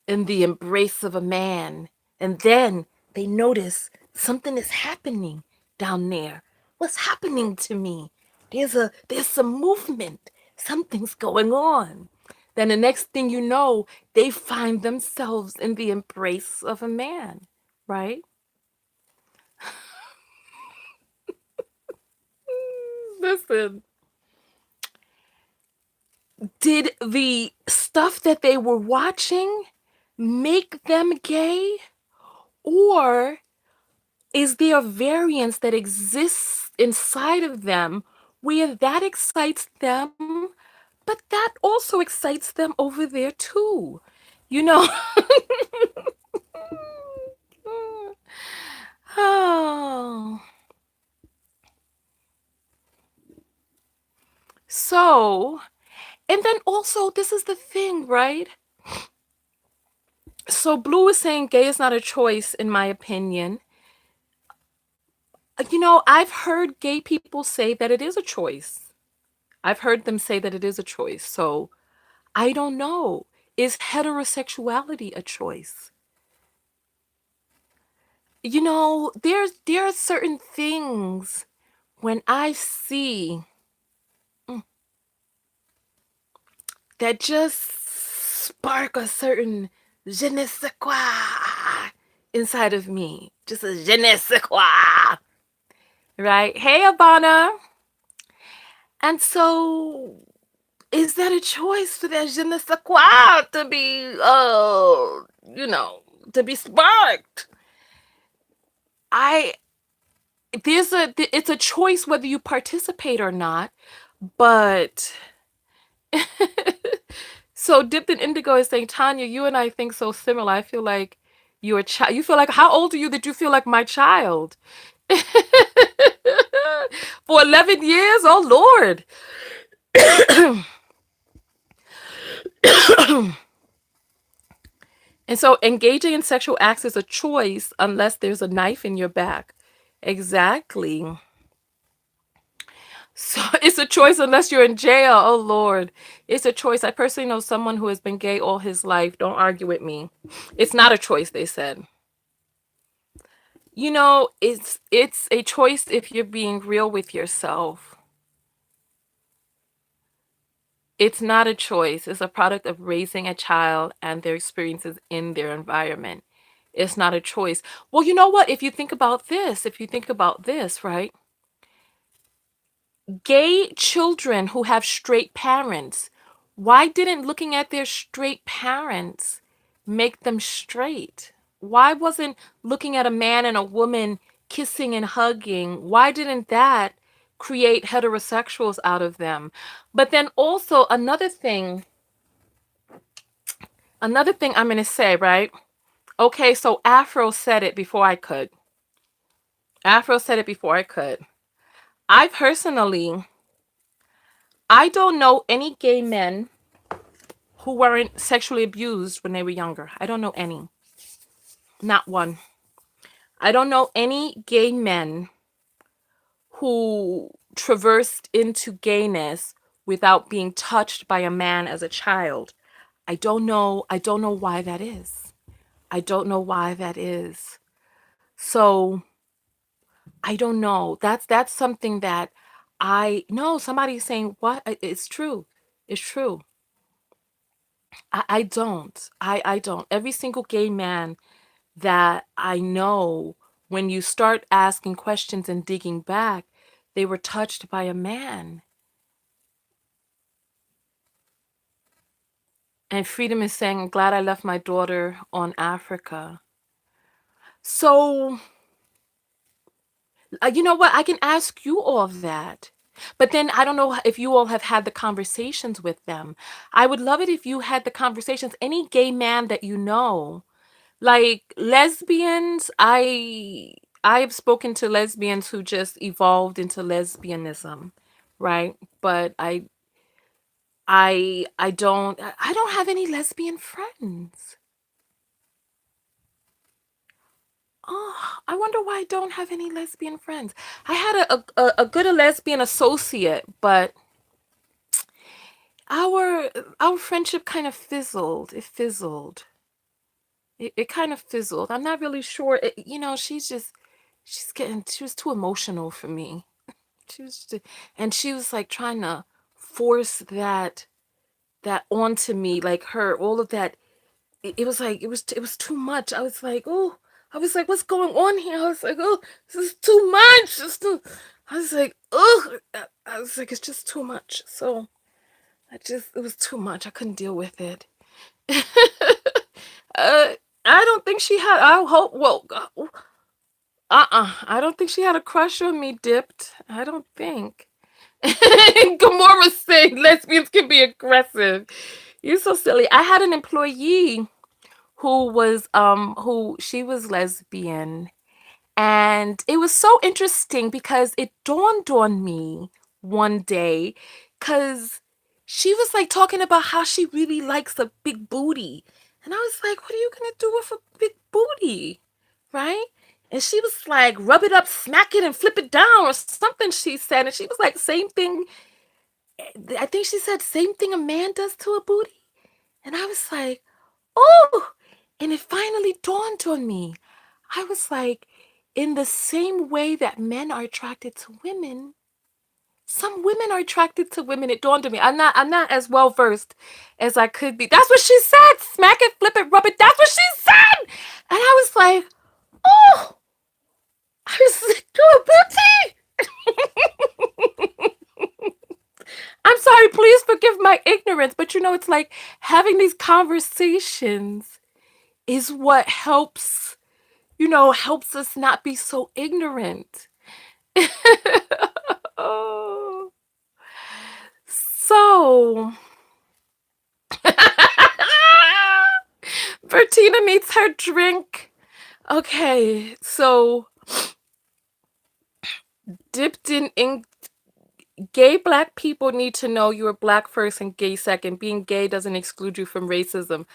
in the embrace of a man. And then they notice something is happening down there. What's happening to me? There's some movement. Something's going on. then the next thing you know, they find themselves in the embrace of a man, right? Listen, did the stuff that they were watching make them gay? Or is there a variance that exists inside of them where that excites them, but that also excites them over there too? You know? Oh. So, and then also, this is the thing, right? So, Blue is saying gay is not a choice, in my opinion. I've heard gay people say that it is a choice. I've heard them say that it is a choice. So, I don't know. Is heterosexuality a choice? There are certain things when I see that just spark a certain je ne sais quoi inside of me. Just a je ne sais quoi. Right? Hey, Abana. And so, is that a choice for that je ne sais quoi to be, to be sparked? It's a choice whether you participate or not, but so Dipped in Indigo is saying, Tonya, you and I think so similar. I feel like you're a child. You feel like, how old are you that you feel like my child? For 11 years? Oh, Lord. And so engaging in sexual acts is a choice unless there's a knife in your back. Exactly. So it's a choice unless you're in jail. Oh, Lord. It's a choice. I personally know someone who has been gay all his life. Don't argue with me. It's not a choice, they said. It's a choice if you're being real with yourself. It's not a choice. It's a product of raising a child and their experiences in their environment. It's not a choice. Well, you know what? If you think about this, right? Gay children who have straight parents, why didn't looking at their straight parents make them straight? Why wasn't looking at a man and a woman kissing and hugging, why didn't that create heterosexuals out of them? But then also another thing I'm going to say, right? Okay, so Afro said it before I could. I personally, I don't know any gay men who weren't sexually abused when they were younger. I don't know any. Not one. I don't know any gay men who traversed into gayness without being touched by a man as a child. I don't know. I don't know why that is. I don't know why that is. So I don't know. That's something that I know. Somebody's saying what? It's true. It's true. I don't. I don't. Every single gay man that I know, when you start asking questions and digging back, they were touched by a man. And Freedom is saying, I'm glad I left my daughter on Africa. So, you know what? I can ask you all of that. But then I don't know if you all have had the conversations with them. I would love it if you had the conversations. Any gay man that you know, like lesbians, I have spoken to lesbians who just evolved into lesbianism, right? But I don't have any lesbian friends. Oh, I wonder why I don't have any lesbian friends. I had a good lesbian associate, but our our friendship kind of fizzled. It fizzled. It kind of fizzled. I'm not really sure. She was too emotional for me. And she was like trying to force that onto me, like her, all of that. It was like it was too much. I was like, oh, I was like, what's going on here? I was like, oh, this is too much. I was like, oh, I was like, it's just too much. So it was too much. I couldn't deal with it. uh, I don't think she had. I hope. Well, I don't think she had a crush on me. Dipped. I don't think. Gamora saying lesbians can be aggressive. You're so silly. I had an employee who she was lesbian, and it was so interesting because it dawned on me one day, because she was like talking about how she really likes a big booty, and I was like, what are you gonna do with a big booty, right? And she was like, rub it up, smack it, and flip it down, or something she said. And she was like, same thing. I think she said, same thing a man does to a booty. And I was like, oh, and it finally dawned on me. I was like, in the same way that men are attracted to women, some women are attracted to women. It dawned on me. I'm not as well versed as I could be. That's what she said. Smack it, flip it, rub it. That's what she said. And I was like, oh, I was like, booty. I'm sorry, please forgive my ignorance, but it's like having these conversations is what helps us not be so ignorant. Oh. So, Bertina needs her drink. Okay, so dipped in ink. Gay black people need to know you are black first and gay second. Being gay doesn't exclude you from racism.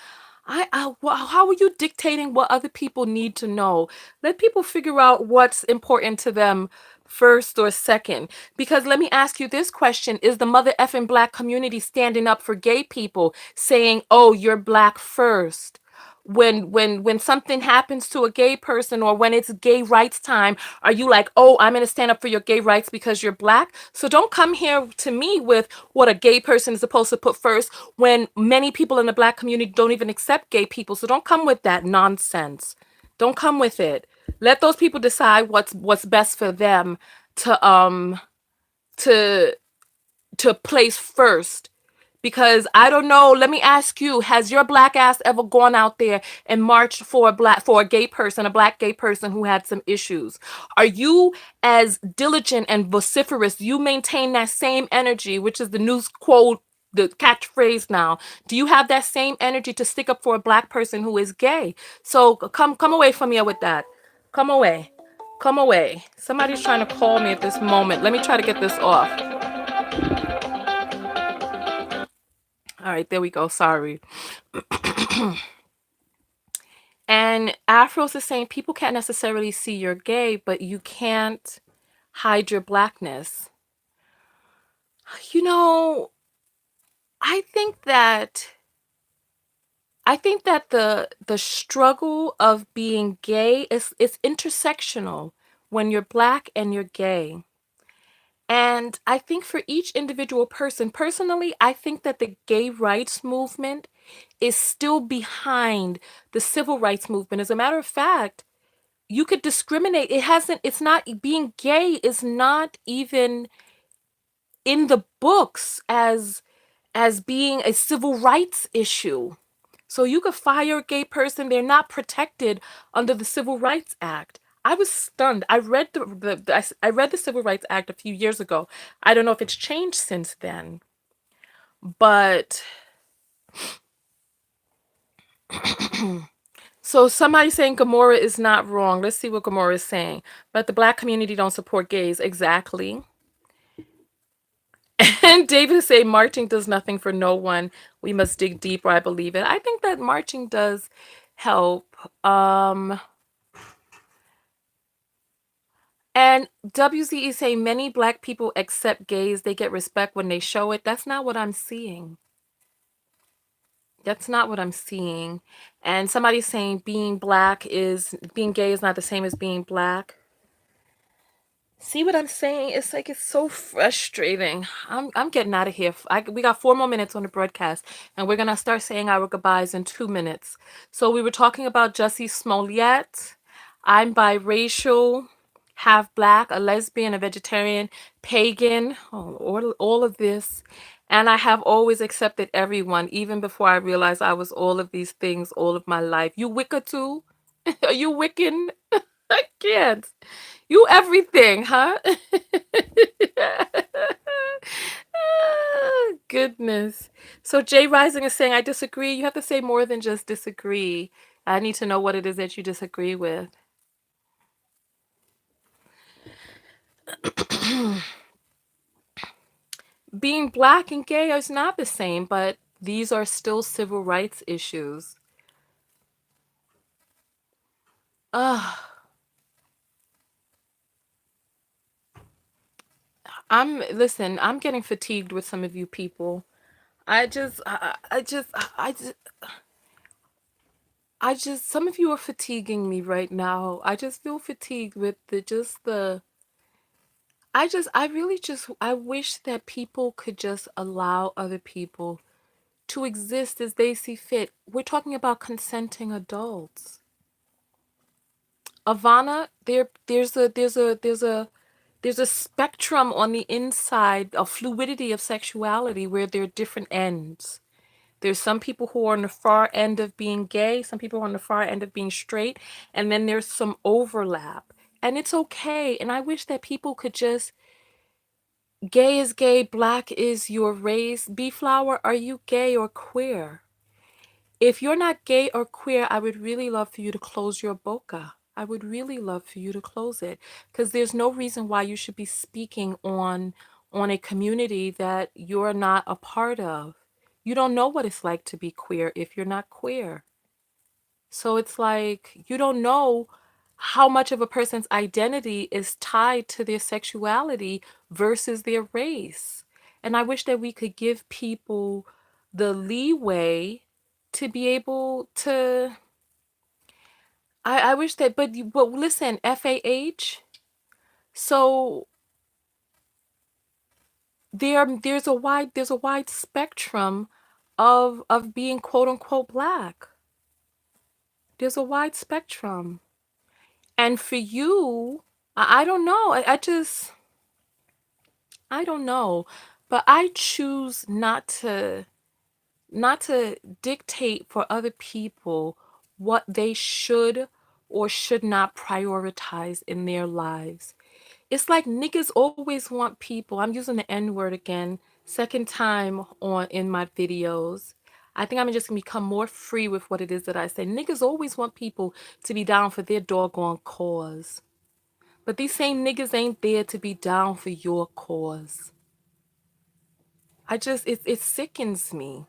How are you dictating what other people need to know? Let people figure out what's important to them first or second. Because let me ask you this question: is the mother effing black community standing up for gay people, saying, "Oh, you're black first"? When something happens to a gay person, or when it's gay rights time, are you like, oh, I'm going to stand up for your gay rights because you're black? So don't come here to me with what a gay person is supposed to put first, when many people in the black community don't even accept gay people. So don't come with that nonsense. Don't come with it. Let those people decide what's best for them to to place first. Because I don't know, let me ask you, has your black ass ever gone out there and marched for a gay person, a black gay person who had some issues? Are you as diligent and vociferous? You maintain that same energy, which is the news quote, the catchphrase now. Do you have that same energy to stick up for a black person who is gay? So come away from here with that. Come away. Come away. Somebody's trying to call me at this moment. Let me try to get this off. All right, there we go. Sorry. And Afros is saying people can't necessarily see you're gay, but you can't hide your blackness. You know, I think that the struggle of being gay is intersectional when you're black and you're gay. And I think for each individual person, personally, I think that the gay rights movement is still behind the civil rights movement. As a matter of fact, you could discriminate. It's not, being gay is not even in the books as being a civil rights issue. So you could fire a gay person, they're not protected under the Civil Rights Act. I was stunned. I read the Civil Rights Act a few years ago. I don't know if it's changed since then. But so somebody saying Gamora is not wrong. Let's see what Gamora is saying. But the black community don't support gays. Exactly. And David is saying marching does nothing for no one. We must dig deeper. I believe it. I think that marching does help. And WZ is saying many black people accept gays. They get respect when they show it. That's not what I'm seeing. That's not what I'm seeing. And somebody's saying being gay is not the same as being black. See what I'm saying? It's like it's so frustrating. I'm getting out of here. We got 4 more minutes on the broadcast, and we're gonna start saying our goodbyes in 2 minutes. So we were talking about Jussie Smollett. I'm biracial, half black, a lesbian, a vegetarian, pagan, all of this. And I have always accepted everyone, even before I realized I was all of these things all of my life. You Wicca too? Are you Wiccan? I can't. You everything, huh? Ah, goodness. So Jay Rising is saying, I disagree. You have to say more than just disagree. I need to know what it is that you disagree with. Being black and gay is not the same, but these are still civil rights issues. Ugh. Listen, I'm getting fatigued with some of you people. I just, some of you are fatiguing me right now. I just feel fatigued with I really just, I wish that people could just allow other people to exist as they see fit. We're talking about consenting adults. Ivana, there's a spectrum on the inside, a fluidity of sexuality where there are different ends. There's some people who are on the far end of being gay, some people are on the far end of being straight, and then there's some overlap. And it's okay. And I wish that people could just, gay is gay, black is your race. B-Flower, are you gay or queer? If you're not gay or queer, I would really love for you to close your boca. I would really love for you to close it, because there's no reason why you should be speaking on a community that you're not a part of. You don't know what it's like to be queer if you're not queer. So it's like you don't know how much of a person's identity is tied to their sexuality versus their race. And I wish that we could give people the leeway to be able to. I wish that, but listen, FAH. So there's a wide spectrum of being quote unquote black. There's a wide spectrum. And for you, I don't know. I don't know. But I choose not to dictate for other people what they should or should not prioritize in their lives. It's like niggas always want people. I'm using the N word again, second time on in my videos. I think I'm just gonna become more free with what it is that I say. Niggas always want people to be down for their doggone cause. But these same niggas ain't there to be down for your cause. It sickens me.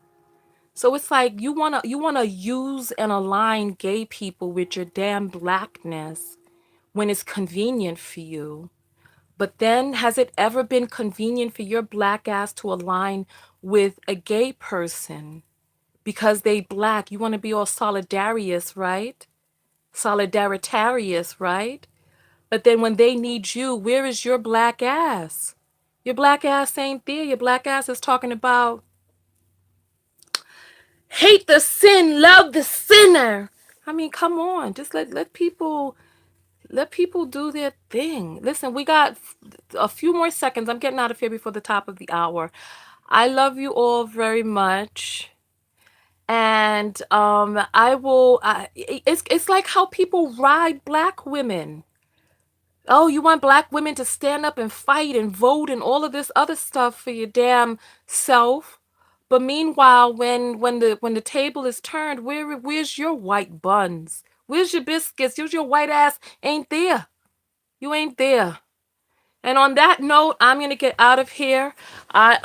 So it's like you wanna use and align gay people with your damn blackness when it's convenient for you. But then has it ever been convenient for your black ass to align with a gay person because they black? You want to be all solidarious, right? Solidaritarious, right? But then when they need you, where is your black ass? Your black ass ain't there. Your black ass is talking about hate the sin, love the sinner. I mean, come on. Just let people do their thing. Listen, we got a few more seconds. I'm getting out of here before the top of the hour. I love you all very much. And I will it's like how people ride black women. Oh, you want black women to stand up and fight and vote and all of this other stuff for your damn self. But meanwhile, when the table is turned, where's your white buns? Where's your biscuits? Where's your white ass? Ain't there. You ain't there. And on that note, I'm gonna get out of here. I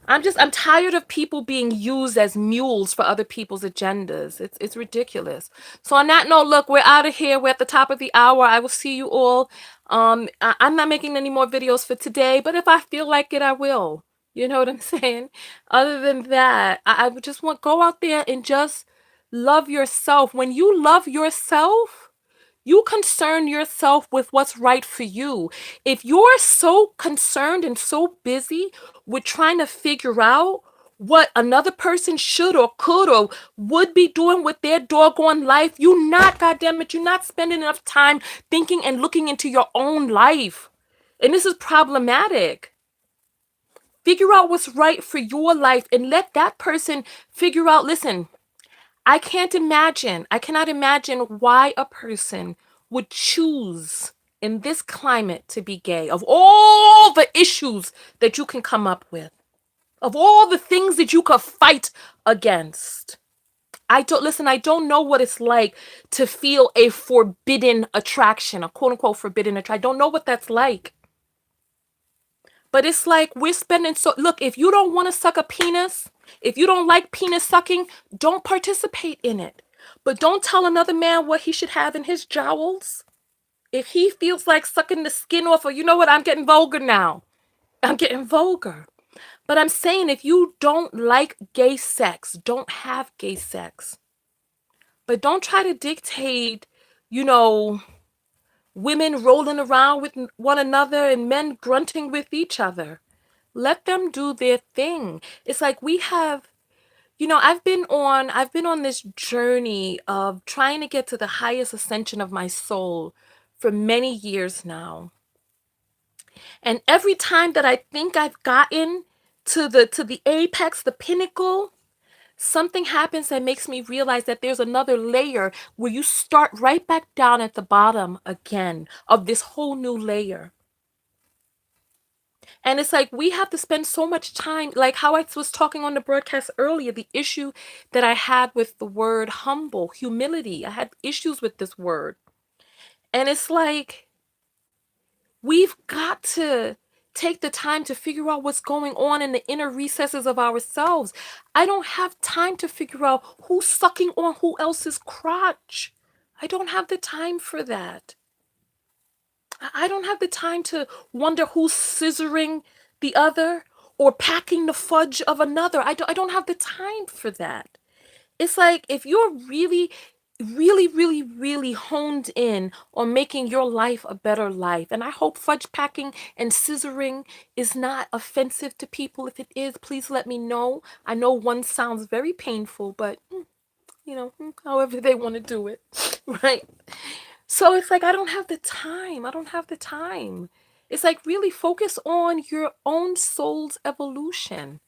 I'm tired of people being used as mules for other people's agendas. It's ridiculous. So on that note, look, we're out of here. We're at the top of the hour. I will see you all. I'm not making any more videos for today, but if I feel like it, I will. You know what I'm saying? Other than that, I would just want go out there and just love yourself. When you love yourself, You concern yourself with what's right for you. If you're so concerned and so busy with trying to figure out what another person should or could or would be doing with their doggone life, you not, goddamn it, you're not spending enough time thinking and looking into your own life. And this is problematic. Figure out what's right for your life and let that person figure out. Listen, I cannot imagine why a person would choose in this climate to be gay. Of all the issues that you can come up with, of all the things that you could fight against. I don't know what it's like to feel a forbidden attraction, a quote unquote forbidden attraction. I don't know what that's like. But it's like we're spending so, look, if you don't want to suck a penis, if you don't like penis sucking, don't participate in it. But don't tell another man what he should have in his jowls. If he feels like sucking the skin off, or you know what, I'm getting vulgar now. I'm getting vulgar. But I'm saying if you don't like gay sex, don't have gay sex. But don't try to dictate, you know, women rolling around with one another and men grunting with each other. Let them do their thing. It's like we have, I've been on this journey of trying to get to the highest ascension of my soul for many years now. And every time that I think I've gotten to the apex, the pinnacle, something happens that makes me realize that there's another layer where you start right back down at the bottom again of this whole new layer. And it's like we have to spend so much time, like how I was talking on the broadcast earlier, the issue that I had with the word humble, humility. I had issues with this word. And it's like we've got to take the time to figure out what's going on in the inner recesses of ourselves. I don't have time to figure out who's sucking on who else's crotch. I don't have the time for that. I don't have the time to wonder who's scissoring the other or packing the fudge of another. I don't have the time for that. It's like if you're really, really, really, really honed in on making your life a better life, and I hope fudge packing and scissoring is not offensive to people. If it is, please let me know. I know one sounds very painful, but however they want to do it, right? So it's like, I don't have the time. I don't have the time. It's like, really focus on your own soul's evolution.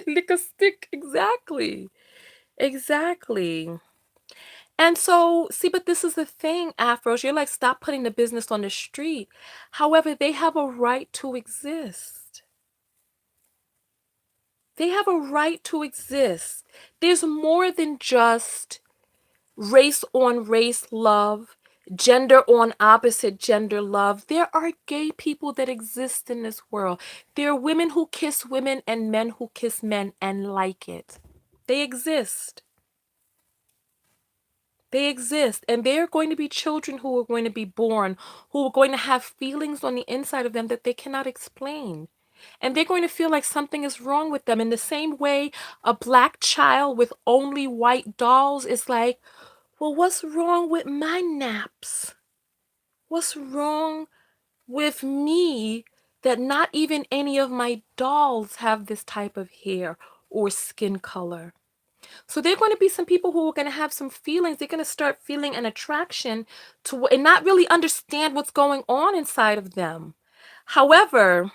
Lick a stick. Exactly. Exactly. And so, see, but this is the thing, Afros. You're like, stop putting the business on the street. However, they have a right to exist. They have a right to exist. There's more than just race on race love, gender on opposite gender love. There are gay people that exist in this world. There are women who kiss women and men who kiss men and like it. They exist. They exist. And there are going to be children who are going to be born who are going to have feelings on the inside of them that they cannot explain. And they're going to feel like something is wrong with them. In the same way, a black child with only white dolls is like, well, what's wrong with my naps? What's wrong with me that not even any of my dolls have this type of hair or skin color? So there are going to be some people who are going to have some feelings. They're going to start feeling an attraction to and not really understand what's going on inside of them. However,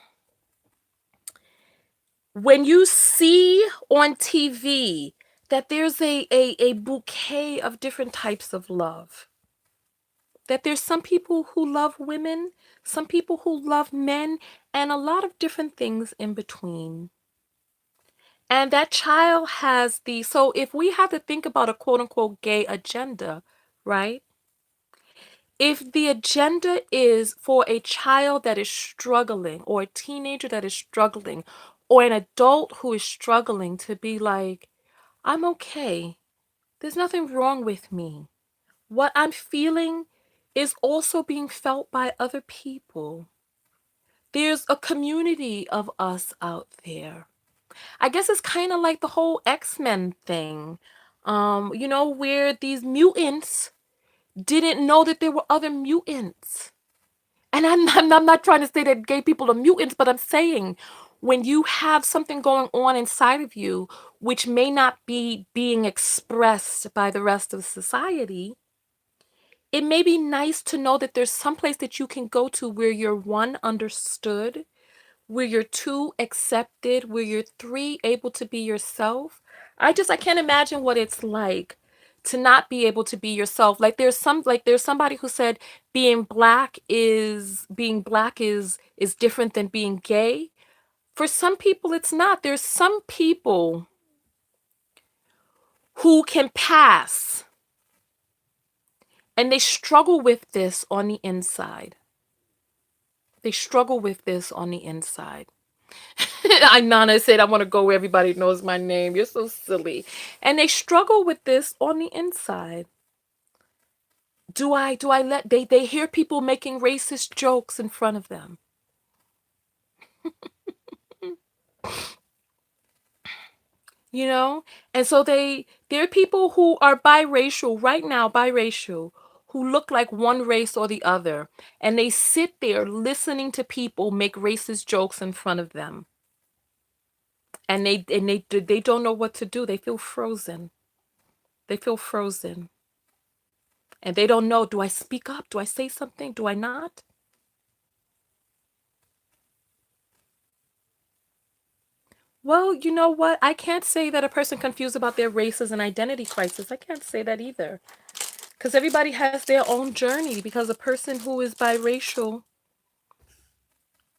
when you see on TV that there's a bouquet of different types of love, that there's some people who love women, some people who love men, and a lot of different things in between. And that child has so if we have to think about a quote unquote gay agenda, right? If the agenda is for a child that is struggling, or a teenager that is struggling, or an adult who is struggling to be like, I'm okay, there's nothing wrong with me. What I'm feeling is also being felt by other people. There's a community of us out there. I guess it's kind of like the whole X-Men thing, where these mutants didn't know that there were other mutants. And I'm not trying to say that gay people are mutants, but I'm saying when you have something going on inside of you which may not be being expressed by the rest of society, it may be nice to know that there's some place that you can go to where you're one, understood, where you're two, accepted, where you're three, able to be yourself. I can't imagine what it's like to not be able to be yourself. There's somebody who said being black is different than being gay. For some people it's not. There's some people who can pass and they struggle with this on the inside. They struggle with this on the inside. Nana said, I want to go where everybody knows my name. You're so silly. And they struggle with this on the inside. Do I let they hear people making racist jokes in front of them? You know? And so there are people who are biracial right now, biracial, who look like one race or the other, and they sit there listening to people make racist jokes in front of them. And they don't know what to do. They feel frozen. They feel frozen. And they don't know, do I speak up? Do I say something? Do I not? Well, you know what? I can't say that a person confused about their race is an identity crisis. I can't say that either. Because everybody has their own journey. Because a person who is biracial,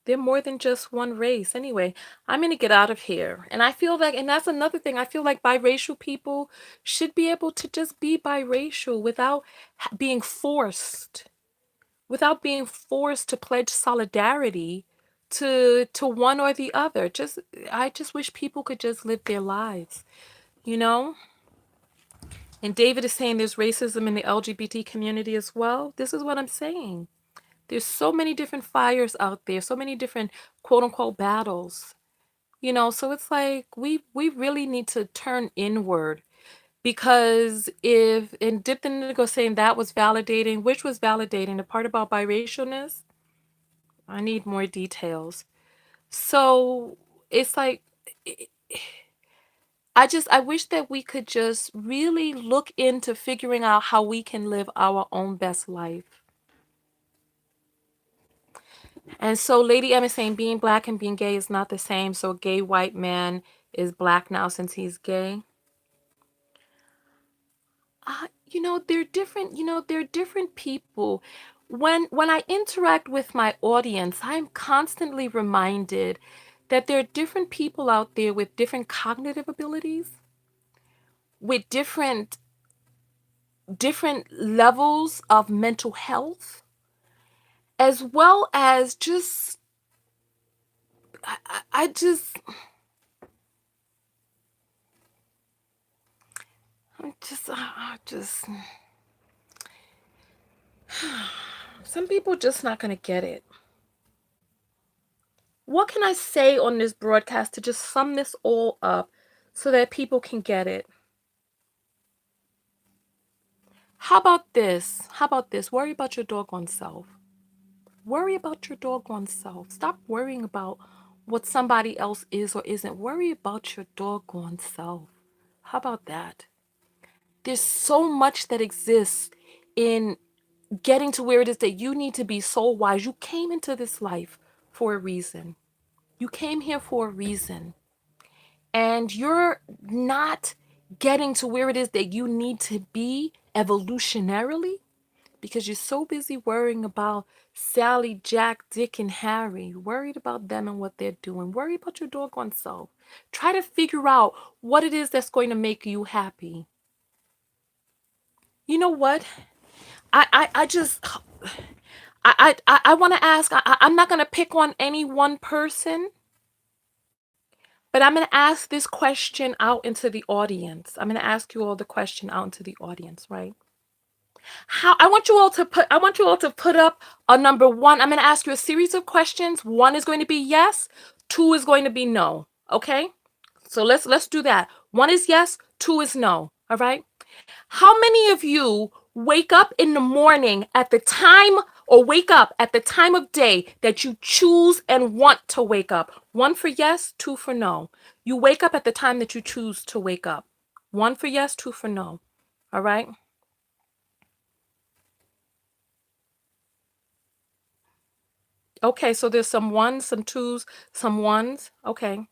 they're more than just one race. Anyway, I'm going to get out of here. And I feel like, and that's another thing, I feel like biracial people should be able to just be biracial without being forced. Without being forced to pledge solidarity to one or the other. I just wish people could just live their lives, you know? And David is saying there's racism in the LGBT community as well. This is what I'm saying. There's so many different fires out there, so many different quote unquote battles. You know, so it's like we really need to turn inward, because if and Dip the Indigo saying that was validating, which was validating the part about biracialness. I need more details. So it's like I wish that we could just really look into figuring out how we can live our own best life. And so Lady M is saying being black and being gay is not the same. So a gay white man is black now since he's gay. They're different. They're different people. When I interact with my audience, I'm constantly reminded that there are different people out there with different cognitive abilities, with different levels of mental health, as well as just I just some people just not gonna get it. What can I say on this broadcast to just sum this all up so that people can get it? How about this? How about this? Worry about your doggone self. Worry about your doggone self. Stop worrying about what somebody else is or isn't. Worry about your doggone self. How about that? There's so much that exists in getting to where it is that you need to be soul wise. You came into this life for a reason. You came here for a reason. And you're not getting to where it is that you need to be evolutionarily because you're so busy worrying about Sally, Jack, Dick, and Harry, worried about them and what they're doing. Worry about your doggone self. Try to figure out what it is that's going to make you happy. You know what? I just I want to ask. I'm not going to pick on any one person, but I'm going to ask this question out into the audience. I'm going to ask you all the question out into the audience, right? I want you all to put up a number one. I'm going to ask you a series of questions. One is going to be yes, two is going to be no. Okay? So let's do that. One is yes, two is no. All right? How many of you Wake up in the morning at the time, or wake up at the time of day that you choose and want to wake up. One for yes, two for no. You wake up at the time that you choose to wake up. One for yes, two for no. All right? Okay, so there's some ones, some twos, some ones. Okay.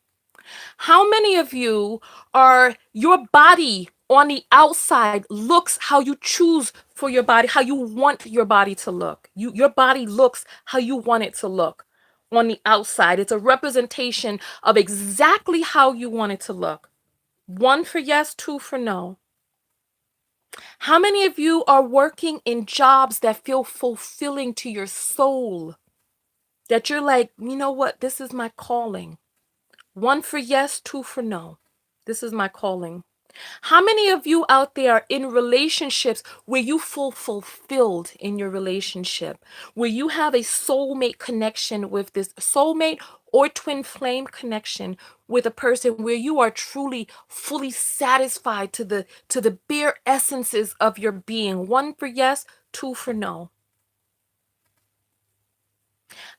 How many of you are your body on the outside looks how you choose for your body, how you want your body to look? Your body looks how you want it to look on the outside. It's a representation of exactly how you want it to look. One for yes, two for no. How many of you are working in jobs that feel fulfilling to your soul? That you're like, you know what, this is my calling. One for yes, two for no. This is my calling. How many of you out there are in relationships where you feel fulfilled in your relationship, where you have a soulmate connection with this soulmate or twin flame connection with a person where you are truly fully satisfied to the bare essences of your being? One for yes, two for no.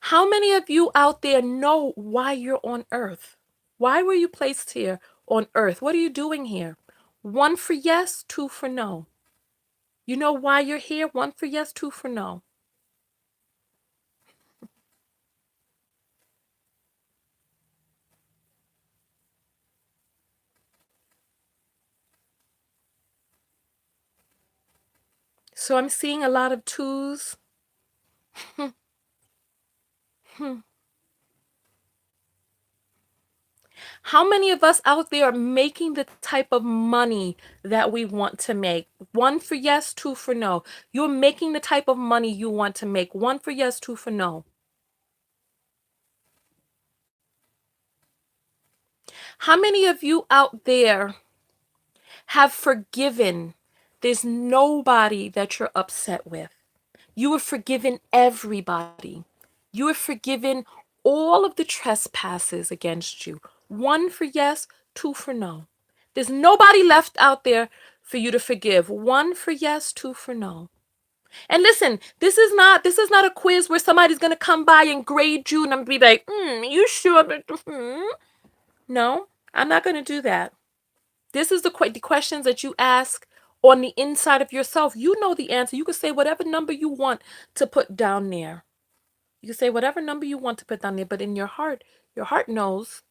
How many of you out there know why you're on earth? Why were you placed here on earth? What are you doing here? One for yes, two for no. You know why you're here? One for yes, two for no. So I'm seeing a lot of twos. How many of us out there are making the type of money that we want to make? One for yes, two for no. You're making the type of money you want to make. One for yes, two for no. How many of you out there have forgiven? There's nobody that you're upset with. You have forgiven everybody. You have forgiven all of the trespasses against you. One for yes, two for no. There's nobody left out there for you to forgive. One for yes, two for no. And listen, this is not a quiz where somebody's gonna come by and grade you and I'm be like, you sure? No, I'm not gonna do that. This is the questions that you ask on the inside of yourself. You know the answer. You can say whatever number you want to put down there. You can say whatever number you want to put down there, but in your heart knows.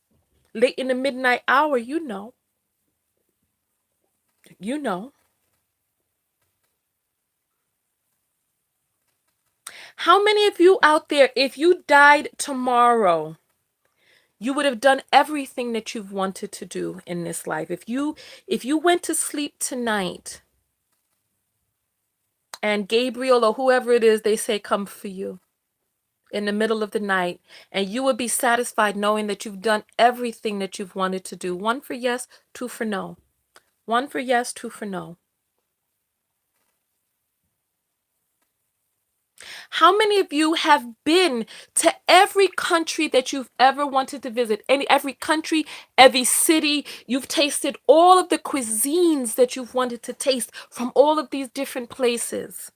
Late in the midnight hour, you know. You know. How many of you out there, if you died tomorrow, you would have done everything that you've wanted to do in this life? If you went to sleep tonight and Gabriel or whoever it is, they say come for you in the middle of the night, and you would be satisfied knowing that you've done everything that you've wanted to do. One for yes, two for no. One for yes, two for no. How many of you have been to every country that you've ever wanted to visit? Every country, every city, you've tasted all of the cuisines that you've wanted to taste from all of these different places.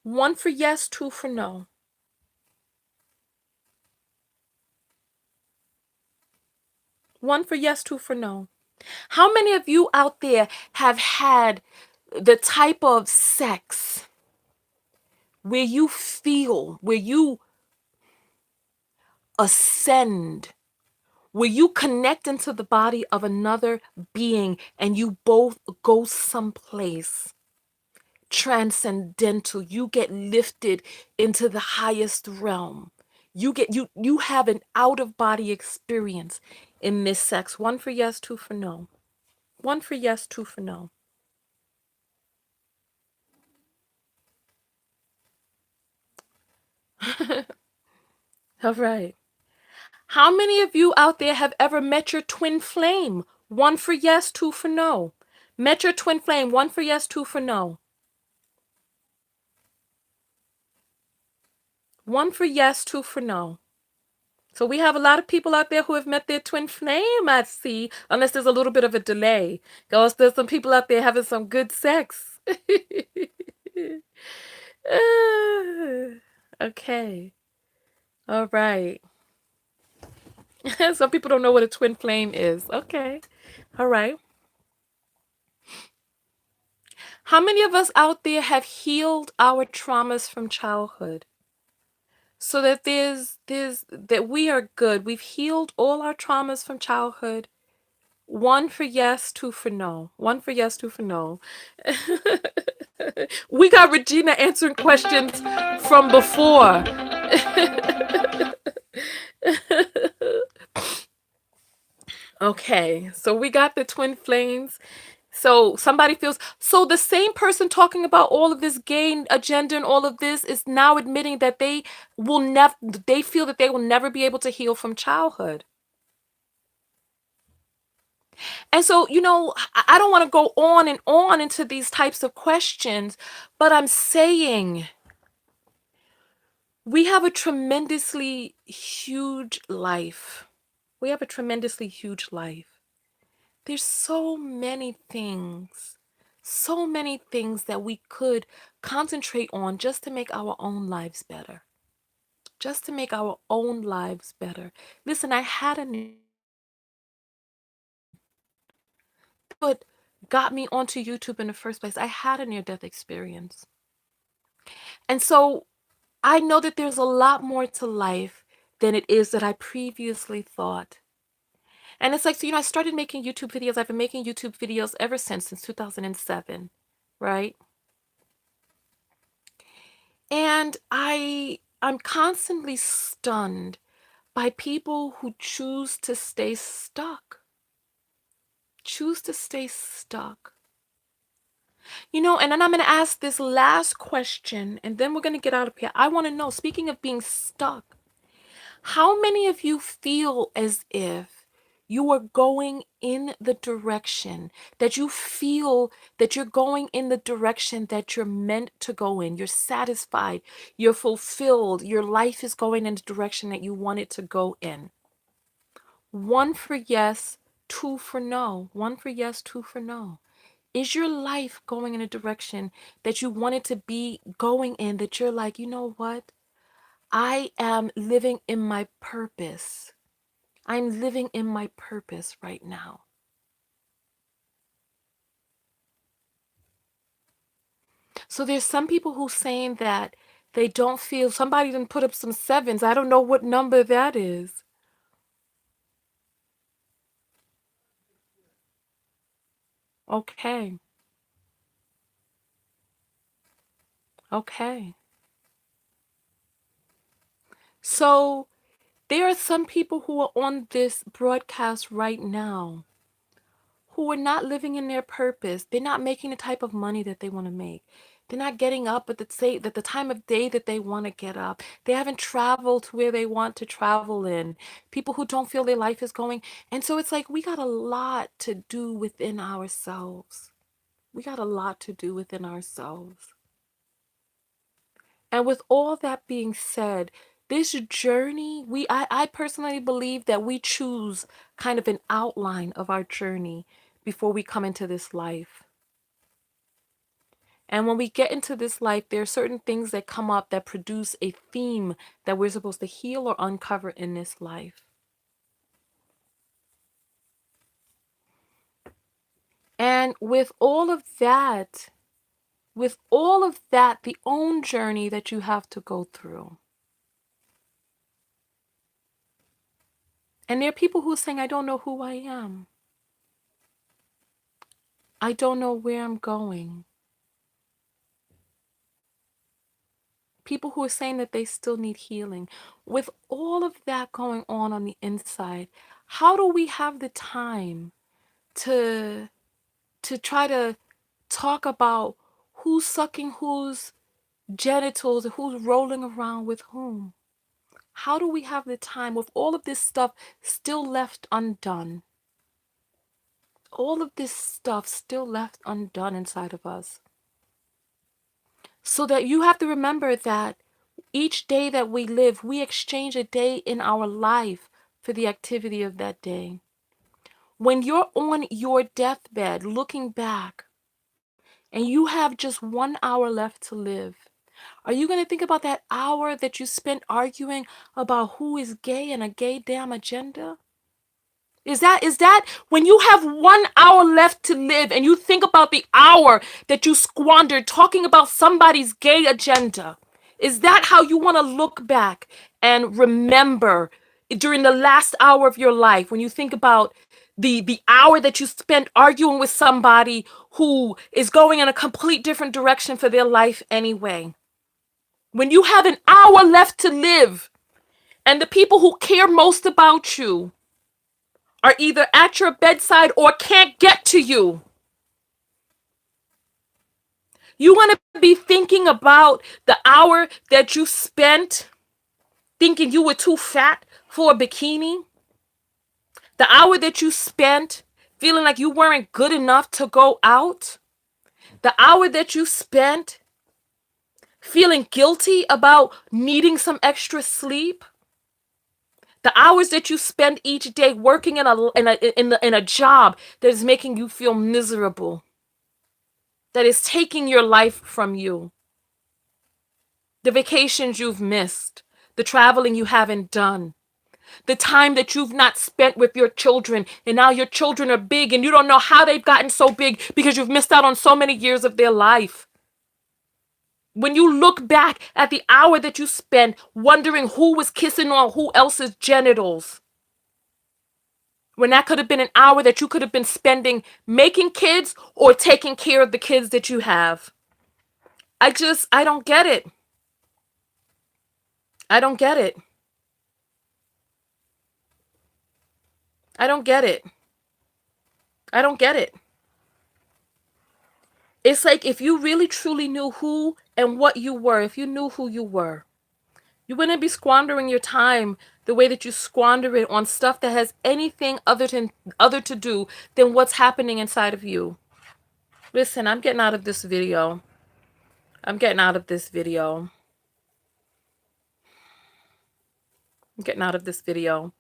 One for yes, two for no. One for yes, two for no. How many of you out there have had the type of sex where you feel, where you ascend, where you connect into the body of another being and you both go someplace transcendental? You get lifted into the highest realm. You have an out of body experience in this sex. One for yes, two for no. One for yes, two for no. All right. How many of you out there have ever met your twin flame? One for yes, two for no. Met your twin flame. One for yes, two for no. One for yes, two for no. So we have a lot of people out there who have met their twin flame, I see, unless there's a little bit of a delay. Because there's some people out there having some good sex. Okay. All right. Some people don't know what a twin flame is. Okay. All right. How many of us out there have healed our traumas from childhood? So that there's that we are good. We've healed all our traumas from childhood. One for yes, two for no. One for yes, two for no. We got Regina answering questions from before. Okay, so we got the twin flames. So somebody feels so the same person talking about all of this gay agenda and all of this is now admitting that they feel that they will never be able to heal from childhood. And so, I don't want to go on and on into these types of questions, but I'm saying we have a tremendously huge life. We have a tremendously huge life. There's so many things that we could concentrate on just to make our own lives better. Just to make our own lives better. Listen, I had what got me onto YouTube in the first place. I had a near-death experience. And so I know that there's a lot more to life than it is that I previously thought. And it's like, so, I started making YouTube videos. I've been making YouTube videos ever since 2007, right? And I'm constantly stunned by people who choose to stay stuck. Choose to stay stuck. And then I'm going to ask this last question, and then we're going to get out of here. I want to know, speaking of being stuck, how many of you feel as if you are going in the direction that you feel that you're going in the direction that you're meant to go in? You're satisfied, you're fulfilled, your life is going in the direction that you want it to go in. One for yes, two for no. One for yes, two for no. Is your life going in a direction that you want it to be going in, that you're like, you know what? I am living in my purpose. I'm living in my purpose right now. So there's some people who saying that they don't feel, somebody didn't put up some sevens. I don't know what number that is. Okay. Okay. So there are some people who are on this broadcast right now who are not living in their purpose. They're not making the type of money that they want to make. They're not getting up at the time of day that they want to get up. They haven't traveled to where they want to travel in. People who don't feel their life is going. And so it's like we got a lot to do within ourselves. We got a lot to do within ourselves. And with all that being said, this journey, I personally believe that we choose kind of an outline of our journey before we come into this life. And when we get into this life, there are certain things that come up that produce a theme that we're supposed to heal or uncover in this life. And with all of that, the own journey that you have to go through. And there are people who are saying, I don't know who I am. I don't know where I'm going. People who are saying that they still need healing. With all of that going on the inside, how do we have the time to try to talk about who's sucking whose genitals, who's rolling around with whom? How do we have the time with all of this stuff still left undone? All of this stuff still left undone inside of us. So that you have to remember that each day that we live, we exchange a day in our life for the activity of that day. When you're on your deathbed looking back, and you have just 1 hour left to live, are you going to think about that hour that you spent arguing about who is gay and a gay damn agenda? Is that when you have 1 hour left to live and you think about the hour that you squandered talking about somebody's gay agenda? Is that how you want to look back and remember during the last hour of your life when you think about the hour that you spent arguing with somebody who is going in a complete different direction for their life anyway? When you have an hour left to live and the people who care most about you are either at your bedside or can't get to you, you want to be thinking about the hour that you spent thinking you were too fat for a bikini, the hour that you spent feeling like you weren't good enough to go out, the hour that you spent feeling guilty about needing some extra sleep, the hours that you spend each day working in a job that is making you feel miserable, that is taking your life from you, the vacations you've missed, the traveling you haven't done, the time that you've not spent with your children, and now your children are big and you don't know how they've gotten so big because you've missed out on so many years of their life. When you look back at the hour that you spent wondering who was kissing on who else's genitals, when that could have been an hour that you could have been spending making kids or taking care of the kids that you have. I don't get it. I don't get it. I don't get it. I don't get it. It's like if you really truly knew who and what you were, if you knew who you were, you wouldn't be squandering your time the way that you squander it on stuff that has anything other to do than what's happening inside of you. Listen, I'm getting out of this video. I'm getting out of this video. I'm getting out of this video.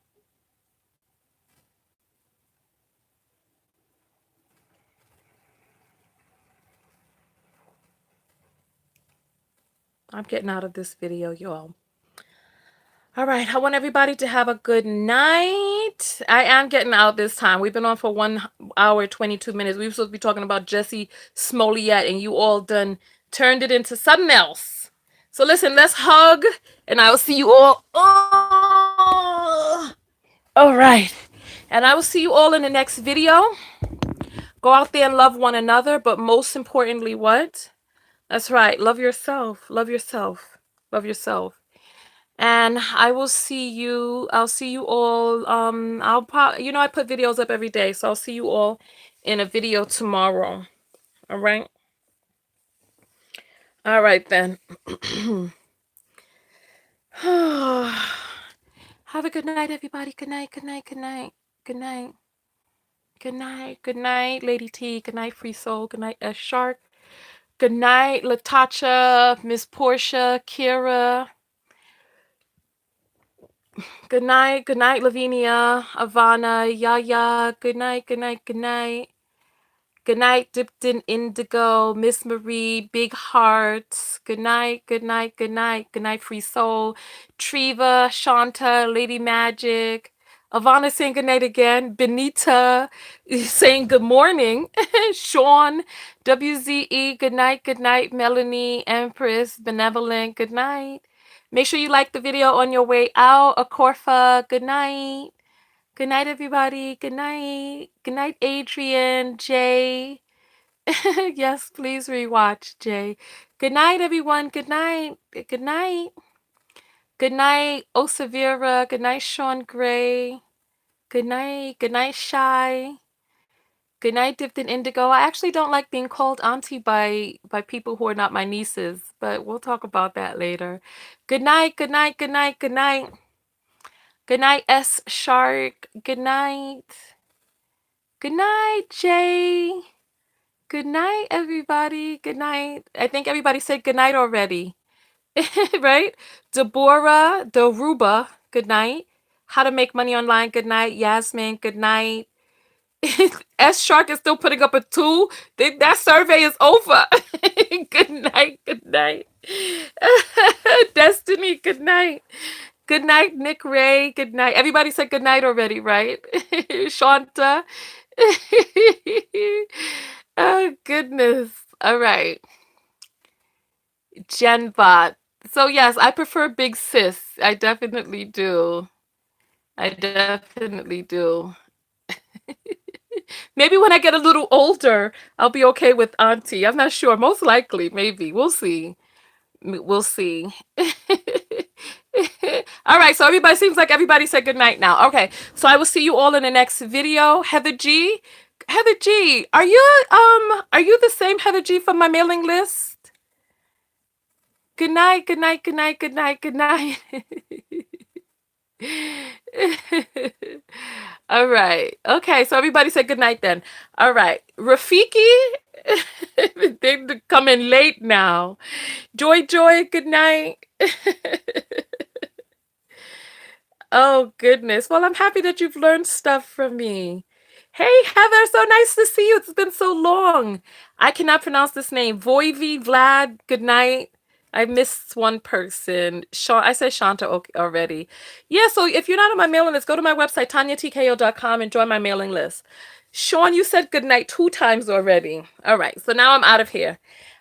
I'm getting out of this video, y'all. All right, I want everybody to have a good night. I am getting out this time. We've been on for 1 hour, 22 minutes. We were supposed to be talking about Jussie Smollett, and you all done turned it into something else. So listen, let's hug, and I will see you all. Oh! All right, and I will see you all in the next video. Go out there and love one another, but most importantly, what? That's right. Love yourself. Love yourself. Love yourself. And I'll see you all. I put videos up every day, so I'll see you all in a video tomorrow. All right. All right then. Have a good night, everybody. Good night. Good night. Good night. Good night. Good night. Good night, Lady T. Good night, Free Soul. Good night, S Shark. Good night, Latasha, Miss Portia, Kira. Good night, Lavinia, Ivana, Yaya. Good night, good night, good night. Good night, Dipped in Indigo, Miss Marie, Big Hearts. Good night, good night, good night. Good night, Free Soul. Triva, Shanta, Lady Magic. Ivana saying good night again. Benita saying good morning. Sean, WZE, good night. Melanie, Empress, Benevolent, good night. Make sure you like the video on your way out. Akorfa, good night. Good night, everybody. Good night. Good night, Adrian, Jay. Yes, please rewatch, Jay. Good night, everyone. Good night. Good night. Good night, Osavira. Good night, Sean Gray. Good night. Good night, Shy. Good night, Dipped in Indigo. I actually don't like being called auntie by people who are not my nieces, but we'll talk about that later. Good night. Good night. Good night. Good night. Good night, S Shark. Good night. Good night, Jay. Good night, everybody. Good night. I think everybody said good night already. Right? Deborah, Daruba, good night. How to Make Money Online, good night. Yasmin, good night. S Shark is still putting up a 2. That survey is over. Good night. Good night. Destiny, good night. Good night, Nick Ray. Good night. Everybody said good night already, right? Shanta. Oh, goodness. All right. Genbot. So, yes, I prefer Big Sis. I definitely do. I definitely do. Maybe when I get a little older, I'll be okay with Auntie. I'm not sure. Most likely, maybe. We'll see. We'll see. All right, so everybody seems like everybody said good night now. Okay, so I will see you all in the next video. Heather G, Heather G, are you the same Heather G from my mailing list? Good night, good night, good night, good night, good night. All right. Okay, so everybody said good night then. All right. Rafiki, they come in late now. Joy, Joy, good night. Oh, goodness. Well, I'm happy that you've learned stuff from me. Hey, Heather, so nice to see you. It's been so long. I cannot pronounce this name. Voivy, Vlad, good night. I missed one person. I said Shanta already. Yeah, so if you're not on my mailing list, go to my website, tonyatko.com, and join my mailing list. Sean, you said good night 2 times already. All right, so now I'm out of here.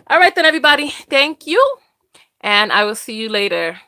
All right, then, everybody. Thank you, and I will see you later.